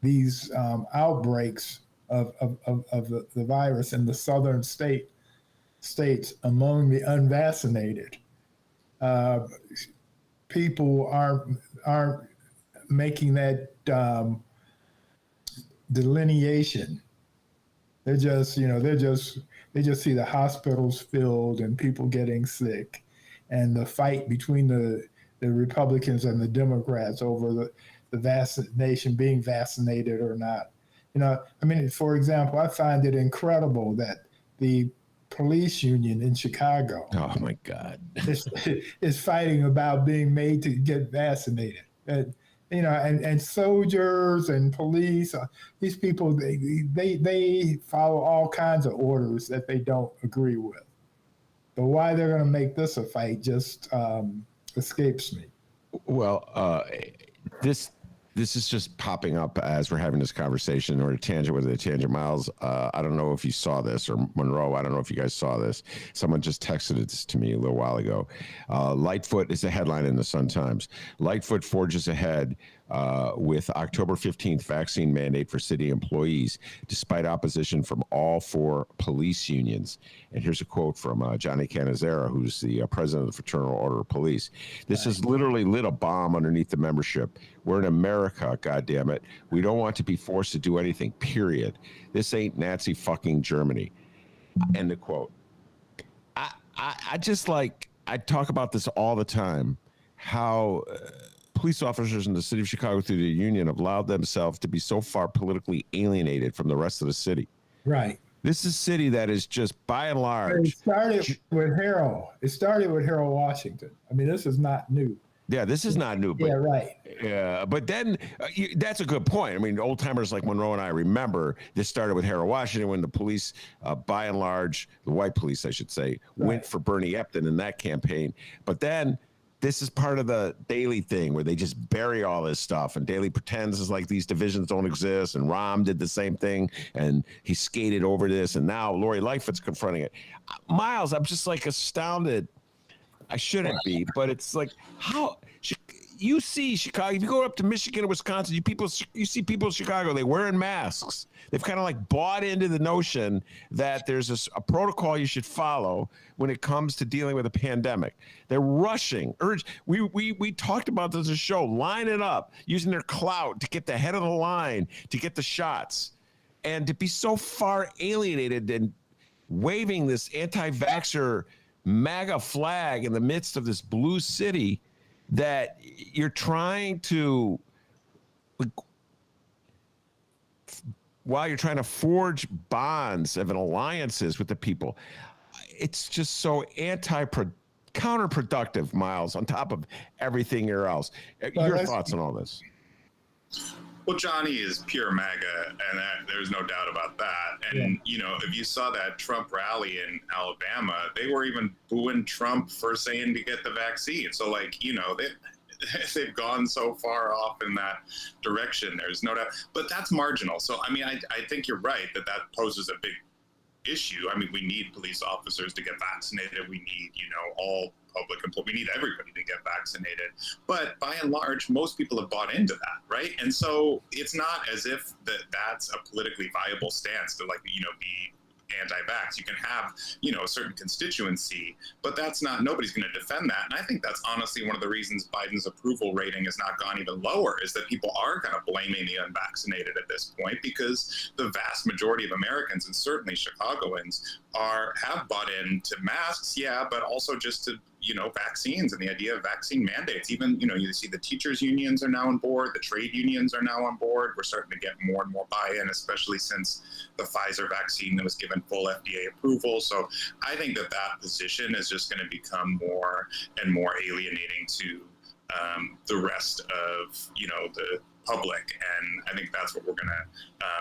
these outbreaks of the virus in the southern states among the unvaccinated, people aren't making that delineation. They just see the hospitals filled and people getting sick, and the fight between the Republicans and the Democrats over the vaccination, being vaccinated or not. You know, I mean, for example, I find it incredible that the police union in Chicago, oh my God, is fighting about being made to get vaccinated. And, you know, and soldiers and police, these people, they follow all kinds of orders that they don't agree with. But why they're going to make this a fight just escapes me. Well, this is just popping up as we're having this conversation, or a tangent with a tangent. Miles, I don't know if you saw this, or Monroe, I don't know if you guys saw this. Someone just texted it to me a little while ago. Lightfoot is the headline in the Sun-Times. Lightfoot forges ahead with October 15th vaccine mandate for city employees, despite opposition from all four police unions. And here's a quote from Johnny Canizera, who's the president of the Fraternal Order of Police. This has literally lit a bomb underneath the membership. We're in America, goddammit. We don't want to be forced to do anything, period. This ain't Nazi fucking Germany. End of quote. I just I talk about this all the time, how police officers in the city of Chicago through the union have allowed themselves to be so far politically alienated from the rest of the city. Right. This is a city that is just, by and large. It started with Harold. It started with Harold Washington. I mean, this is not new. Yeah, this is not new. But, yeah, right. Yeah, but then that's a good point. I mean, old timers like Monroe and I remember this started with Harold Washington when the police, by and large, the white police, I should say, went for Bernie Epton in that campaign. But then this is part of the Daley thing where they just bury all this stuff, and Daley pretends it's like these divisions don't exist, and Rahm did the same thing, and he skated over this, and now Lori Lightfoot's confronting it. Miles, I'm just astounded. I shouldn't be, but it's how you see Chicago. If you go up to Michigan or Wisconsin, you see people in Chicago, they're wearing masks. They've kind of bought into the notion that there's a protocol you should follow when it comes to dealing with a pandemic. They're rushing, we talked about this as a show, line it up, using their clout to get the head of the line, to get the shots, and to be so far alienated and waving this anti-vaxxer MAGA flag in the midst of this blue city that you're trying to, while you're trying to forge bonds of alliances with the people. It's just so counterproductive, Miles, on top of everything else. Your thoughts on all this? Well, Johnny is pure MAGA, and there's no doubt about that. And, you know, if you saw that Trump rally in Alabama, they were even booing Trump for saying to get the vaccine. So, you know, they've gone so far off in that direction. There's no doubt. But that's marginal. So, I mean, I think you're right that poses a big issue. I mean, we need police officers to get vaccinated. We need, you know, all public employee. We need everybody to get vaccinated. But by and large, most people have bought into that, right? And so it's not as if that's a politically viable stance to be anti-vax. You can have, a certain constituency, but that's not, nobody's going to defend that. And I think that's honestly one of the reasons Biden's approval rating has not gone even lower, is that people are kind of blaming the unvaccinated at this point, because the vast majority of Americans, and certainly Chicagoans, have bought into masks, but also just to, vaccines and the idea of vaccine mandates. Even, you see the teachers unions are now on board, the trade unions are now on board. We're starting to get more and more buy-in, especially since the Pfizer vaccine that was given full FDA approval. So I think that position is just going to become more and more alienating to the rest of, the public, and I think that's what we're going to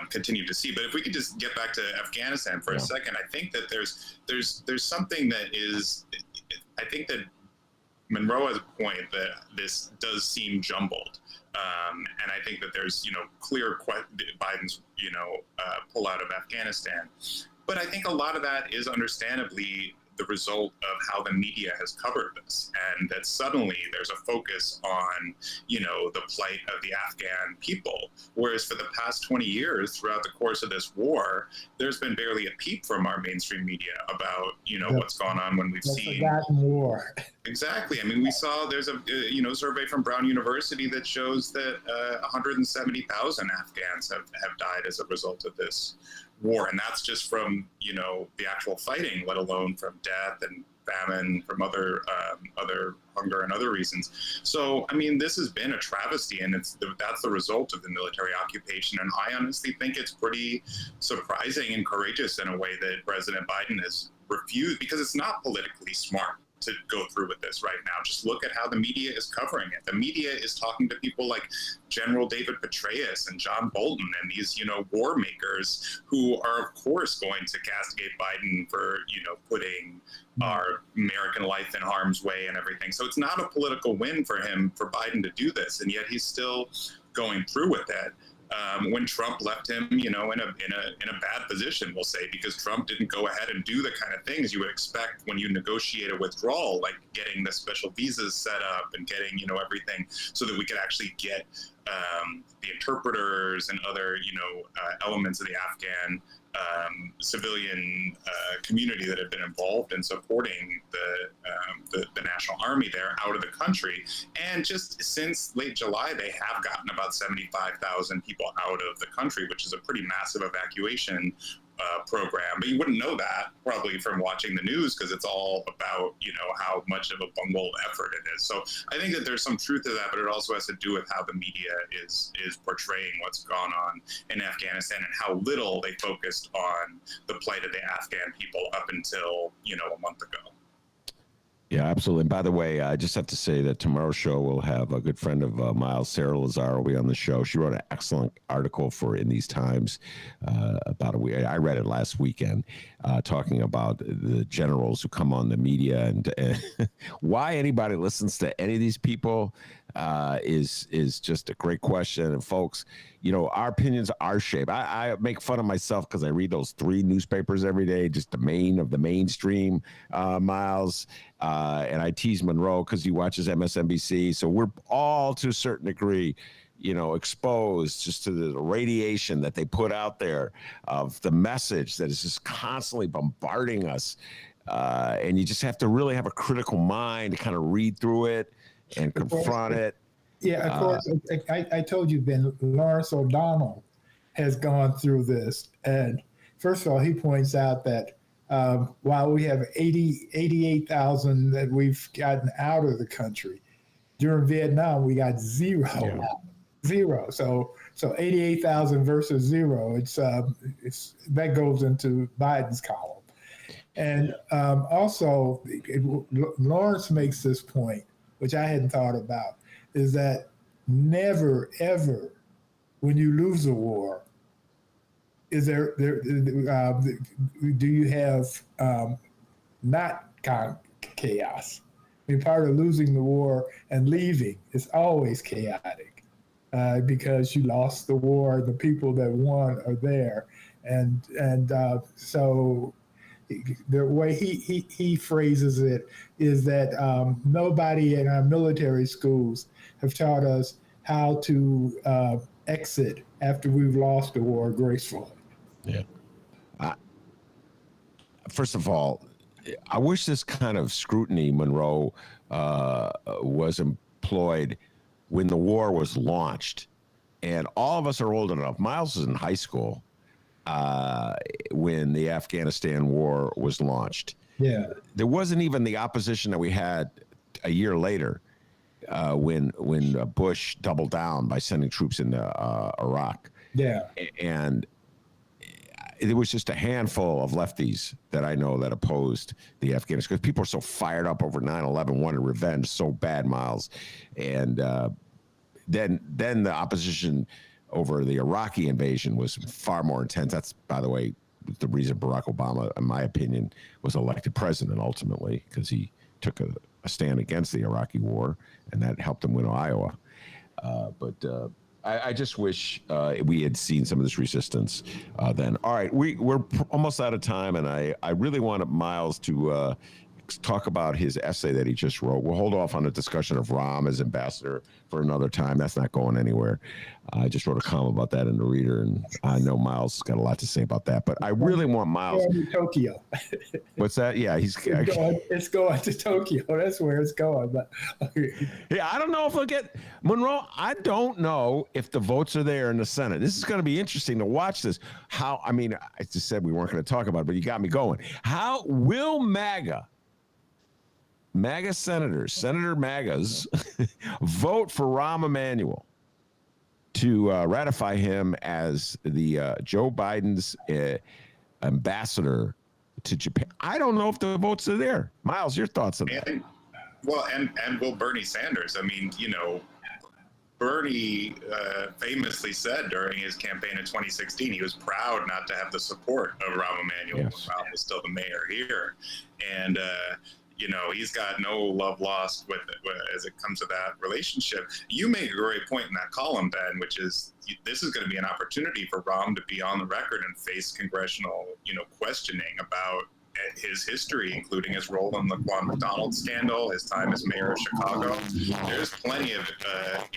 continue to see. But if we could just get back to Afghanistan for a second, I think that there's something that is, I think that Monroe has a point that this does seem jumbled, and I think that there's clear Biden's pull out of Afghanistan, but I think a lot of that is understandably the result of how the media has covered this, and that suddenly there's a focus on, the plight of the Afghan people. Whereas for the past 20 years, throughout the course of this war, there's been barely a peep from our mainstream media about, what's gone on when we've seen forgotten war. Exactly. I mean, we saw there's a survey from Brown University that shows that 170,000 Afghans have died as a result of this war, and that's just from the actual fighting, let alone from death and famine, from other hunger and other reasons. So I mean, this has been a travesty, and that's the result of the military occupation. And I honestly think it's pretty surprising and courageous in a way that President Biden has refused, because it's not politically smart to go through with this right now. Just look at how the media is covering it. The media is talking to people like General David Petraeus and John Bolton and these, war makers who are, of course, going to castigate Biden for, putting our American life in harm's way and everything. So it's not a political win for Biden to do this, and yet he's still going through with it. When Trump left him, in a bad position, we'll say, because Trump didn't go ahead and do the kind of things you would expect when you negotiate a withdrawal, like getting the special visas set up and getting, everything so that we could actually get the interpreters and other, elements of the Afghan civilian community that have been involved in supporting the national army there out of the country. And just since late July, they have gotten about 75,000 people out of the country, which is a pretty massive evacuation program. But you wouldn't know that probably from watching the news, because it's all about, how much of a bungled effort it is. So I think that there's some truth to that, but it also has to do with how the media is portraying what's gone on in Afghanistan and how little they focused on the plight of the Afghan people up until, a month ago. Yeah, absolutely. And by the way, I just have to say that tomorrow's show will have a good friend of Miles, Sarah Lazar, will be on the show. She wrote an excellent article for In These Times about a week. I read it last weekend, talking about the generals who come on the media and why anybody listens to any of these people is just a great question. And folks, our opinions are shaped. I make fun of myself because I read those 3 newspapers every day, just the mainstream, Miles. And I tease Monroe because he watches MSNBC. So we're all, to a certain degree, exposed just to the radiation that they put out there of the message that is just constantly bombarding us. And you just have to really have a critical mind to kind of read through it and confront it. Yeah, of course. I told you, Ben, Lawrence O'Donnell has gone through this. And first of all, he points out that while we have 88,000 that we've gotten out of the country, during Vietnam, we got zero. Yeah. Zero. So 88,000 versus zero. It's that goes into Biden's column. And also, Lawrence makes this point, which I hadn't thought about, is that never, ever, when you lose a war, is do you have not chaos? I mean, part of losing the war and leaving is always chaotic because you lost the war. The people that won are there, and so The way he phrases it is that nobody in our military schools have taught us how to exit after we've lost the war gracefully. Yeah. First of all, I wish this kind of scrutiny, Monroe, was employed when the war was launched. And all of us are old enough. Miles was in high school when the Afghanistan war was launched. Yeah. There wasn't even the opposition that we had a year later when Bush doubled down by sending troops into Iraq. Yeah. And there was just a handful of lefties that I know that opposed the Afghanistan, because people are so fired up over 9/11, wanted revenge so bad, Miles. And then the opposition over the Iraqi invasion was far more intense. That's, by the way, the reason Barack Obama, in my opinion, was elected president ultimately, because he took a stand against the Iraqi war, and that helped him win Iowa. But I just wish we had seen some of this resistance then. All right, we're almost out of time, and I really wanted Miles to talk about his essay that he just wrote. We'll hold off on the discussion of Rahm as ambassador for another time. That's not going anywhere. I just wrote a column about that in the Reader, and I know Miles has got a lot to say about that. But I really want Miles. Going to Tokyo. What's that? Yeah, It's going to Tokyo. That's where it's going. But yeah, I don't know if we'll get Monroe. I don't know if the votes are there in the Senate. This is going to be interesting to watch this. I just said we weren't going to talk about it, but you got me going. How will MAGA senators, Senator MAGAs, vote for Rahm Emanuel to ratify him as the Joe Biden's ambassador to Japan? I don't know if the votes are there. Miles, your thoughts on that? And will Bernie Sanders? I mean, Bernie famously said during his campaign in 2016, he was proud not to have the support of Rahm Emanuel when Rahm was still the mayor here. And, he's got no love lost as it comes to that relationship. You make a great point in that column, Ben, which is this is going to be an opportunity for Rahm to be on the record and face congressional, questioning about his history, including his role in the Quan McDonald scandal, his time as mayor of Chicago. There's plenty of,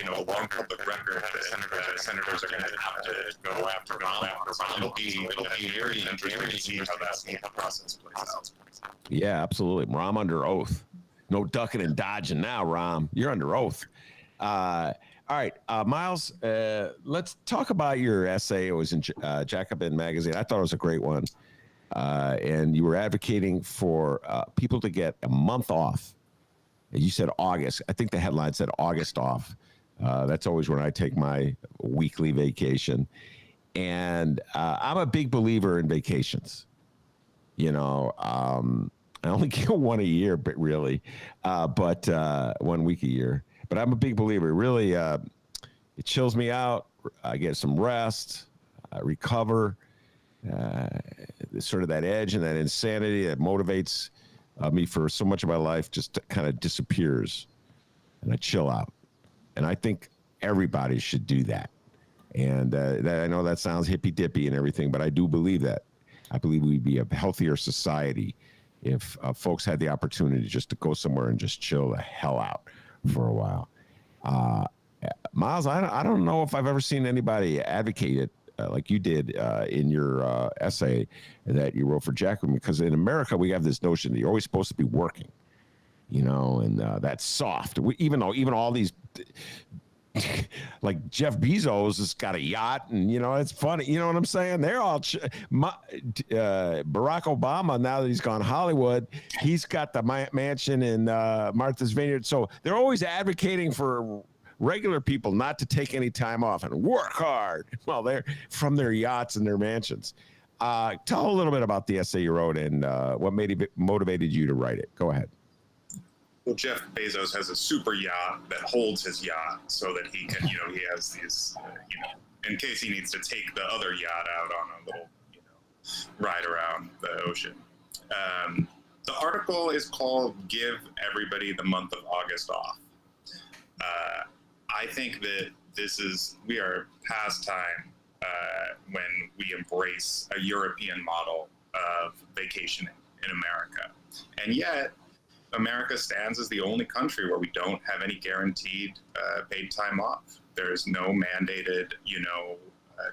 along public record that senators are going to have to go after Rahm. It'll be very interesting to see how that process plays out. Yeah, absolutely. Rahm under oath. No ducking and dodging now, Rahm. You're under oath. All right, Miles, let's talk about your essay. It was in Jacobin magazine. I thought it was a great one. And you were advocating for people to get a month off. You said August. I think the headline said August off. That's always when I take my weekly vacation. And I'm a big believer in vacations. I only get one a year, but really, 1 week a year. But I'm a big believer. Really, it chills me out. I get some rest, I recover. Sort of that edge and that insanity that motivates me for so much of my life just kind of disappears, and I chill out. And I think everybody should do that. And I know that sounds hippy dippy and everything, but I do believe that. I believe we'd be a healthier society if folks had the opportunity just to go somewhere and just chill the hell out for a while. Miles, I don't know if I've ever seen anybody advocate it like you did in your essay that you wrote for Jacobin, because in America we have this notion that you're always supposed to be working, and that's soft. Even all these, like Jeff Bezos has got a yacht, and it's funny. You know what I'm saying? They're all Barack Obama, now that he's gone Hollywood, he's got the mansion in Martha's Vineyard. So they're always advocating for regular people not to take any time off and work hard while they're from their yachts and their mansions. Tell a little bit about the essay you wrote and what motivated you to write it. Go ahead. Well, Jeff Bezos has a super yacht that holds his yacht so that he can, he has these, in case he needs to take the other yacht out on a little, ride around the ocean. The article is called "Give Everybody the Month of August Off." I think that we are past time when we embrace a European model of vacationing. in America. And yet, America stands as the only country where we don't have any guaranteed paid time off. There's no mandated,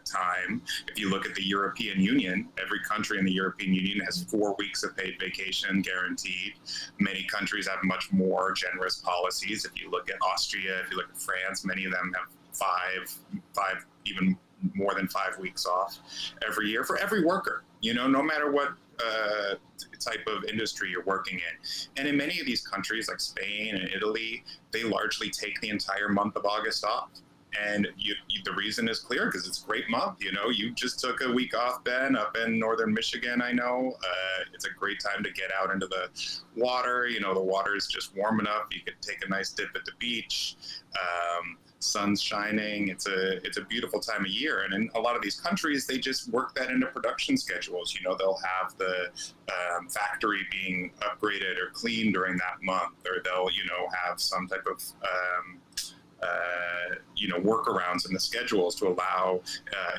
time. If you look at the European Union, every country in the European Union has 4 weeks of paid vacation guaranteed. Many countries have much more generous policies. If you look at Austria, if you look at France, many of them have five, even more than 5 weeks off every year for every worker, no matter what type of industry you're working in. And in many of these countries like Spain and Italy, they largely take the entire month of August off. And the reason is clear, because it's a great month. You just took a week off, Ben, up in northern Michigan, I know. It's a great time to get out into the water. The water is just warm enough. You could take a nice dip at the beach. Sun's shining. It's a beautiful time of year. And in a lot of these countries, they just work that into production schedules. They'll have the factory being upgraded or cleaned during that month, or they'll, have some type of workarounds in the schedules to allow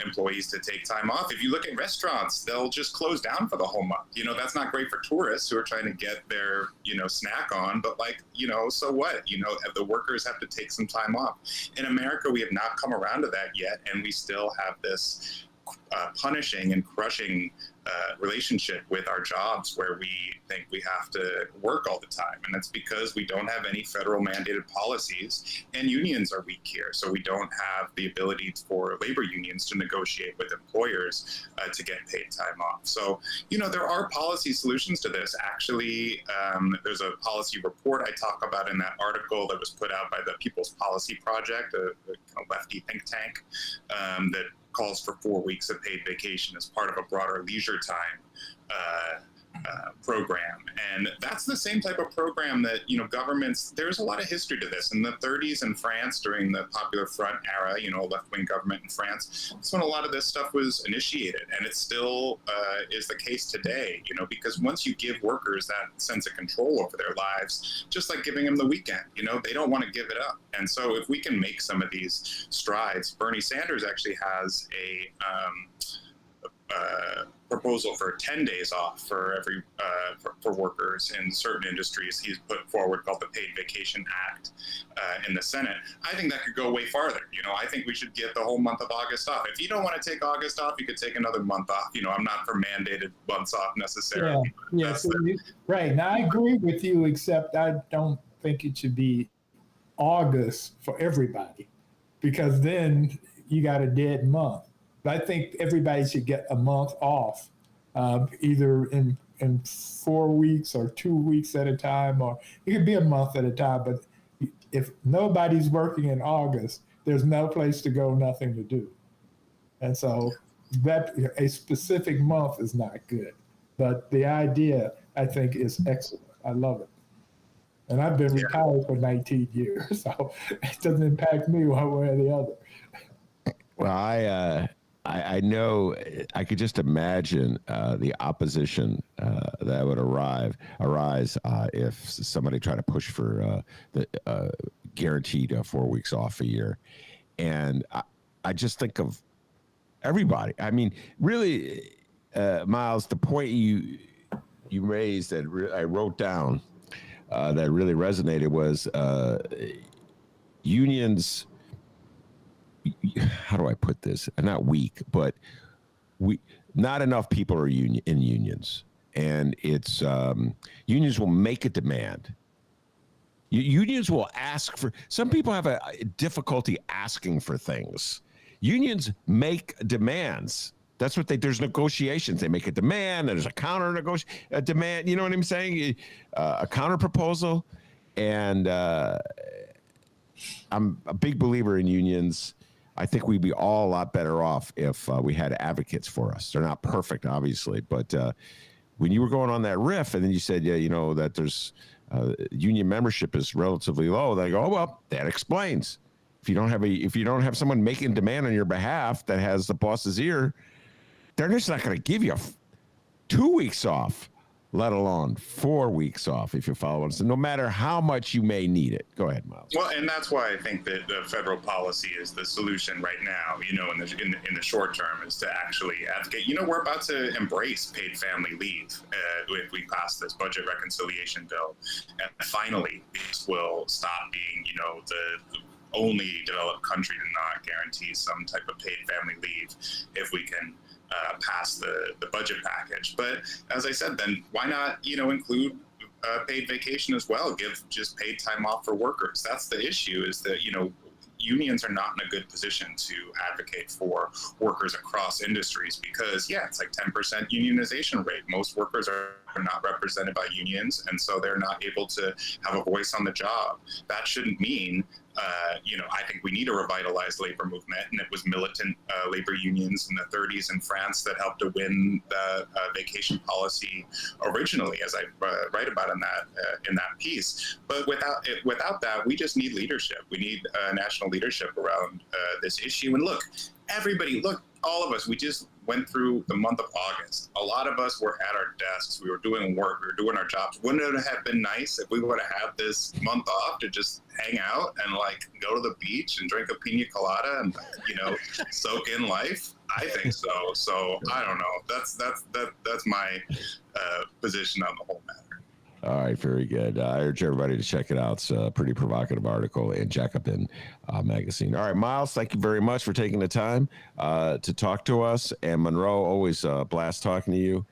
employees to take time off. If you look at restaurants, they'll just close down for the whole month. That's not great for tourists who are trying to get their, snack on, but so what? The workers have to take some time off. In America, we have not come around to that yet, and we still have this punishing and crushing relationship with our jobs, where we think we have to work all the time. And that's because we don't have any federal mandated policies, and unions are weak here. So we don't have the ability for labor unions to negotiate with employers to get paid time off. So, there are policy solutions to this. Actually, there's a policy report I talk about in that article that was put out by the People's Policy Project, a lefty think tank, that calls for 4 weeks of paid vacation as part of a broader leisure time program. And that's the same type of program that, governments, there's a lot of history to this. In the 30s in France, during the Popular Front era, left-wing government in France, that's when a lot of this stuff was initiated. And it still is the case today, because once you give workers that sense of control over their lives, just like giving them the weekend, they don't want to give it up. And so if we can make some of these strides, Bernie Sanders actually has a proposal for 10 days off for every for workers in certain industries he's put forward, called the Paid Vacation Act in the Senate. I think that could go way farther. I think we should get the whole month of August off. If you don't want to take August off, you could take another month off. I'm not for mandated months off necessarily. Yeah. Right. Now I agree with you, except I don't think it should be August for everybody, because then you got a dead month. I think everybody should get a month off, either in 4 weeks or 2 weeks at a time, or it could be a month at a time. But if nobody's working in August, there's no place to go, nothing to do. And so that a specific month is not good. But the idea, I think, is excellent. I love it. And I've been retired for 19 years, so it doesn't impact me one way or the other. Well, I know, I could just imagine the opposition that would arise if somebody tried to push for the guaranteed 4 weeks off a year. And I just think of everybody. I mean, really, Miles, the point you raised that I wrote down that really resonated was unions. How do I put this? Not weak, but not enough people are in unions, and it's unions will make a demand. Unions will ask for. Some people have a difficulty asking for things. Unions make demands. That's what there's negotiations. They make a demand. There's a demand. You know what I'm saying? A counter proposal, and I'm a big believer in unions. I think we'd be all a lot better off if we had advocates for us. They're not perfect, obviously, but when you were going on that riff, and then you said, that there's union membership is relatively low, then I go, oh well, that explains. If you don't have someone making demand on your behalf that has the boss's ear, they're just not going to give you 2 weeks off. let alone 4 weeks off if you follow us. So no matter how much you may need it. Go ahead, Miles. Well, and that's why I think that the federal policy is the solution right now. In the short term, is to actually advocate. We're about to embrace paid family leave if we pass this budget reconciliation bill, and finally, this will stop being, the only developed country to not guarantee some type of paid family leave if we can pass the budget package. But as I said, then why not, include paid vacation as well? Give just paid time off for workers. That's the issue, is that, unions are not in a good position to advocate for workers across industries because, it's like 10% unionization rate. Most workers are not represented by unions, and so they're not able to have a voice on the job. That shouldn't mean, I think we need to revitalize labor movement, and it was militant labor unions in the 30s in France that helped to win the vacation policy originally, as I write about in that piece. But without that, we just need leadership. We need national leadership around this issue. And look, all of us, we just went through the month of August. A lot of us were at our desks. We were doing work. We were doing our jobs. Wouldn't it have been nice if we would have had this month off to just hang out and go to the beach and drink a pina colada and soak in life? I think so. So I don't know. That's my position on the whole matter. All right, very good. I urge everybody to check it out. It's a pretty provocative article in Jacobin magazine. All right, Miles, thank you very much for taking the time to talk to us. And Monroe, always a blast talking to you.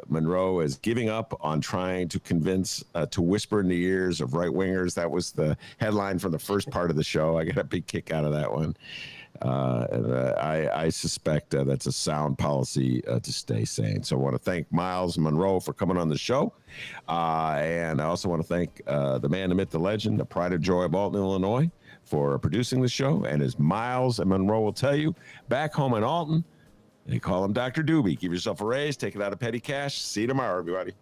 Monroe is giving up on trying to convince, to whisper in the ears of right-wingers. That was the headline from the first part of the show. I got a big kick out of that one. I suspect that's a sound policy to stay sane. So I want to thank Miles Monroe for coming on the show. And I also want to thank the man, the myth, the legend, the pride and joy of Alton, Illinois, for producing the show. And as Miles and Monroe will tell you, back home in Alton, they call him Dr. Doobie. Give yourself a raise, take it out of petty cash. See you tomorrow, everybody.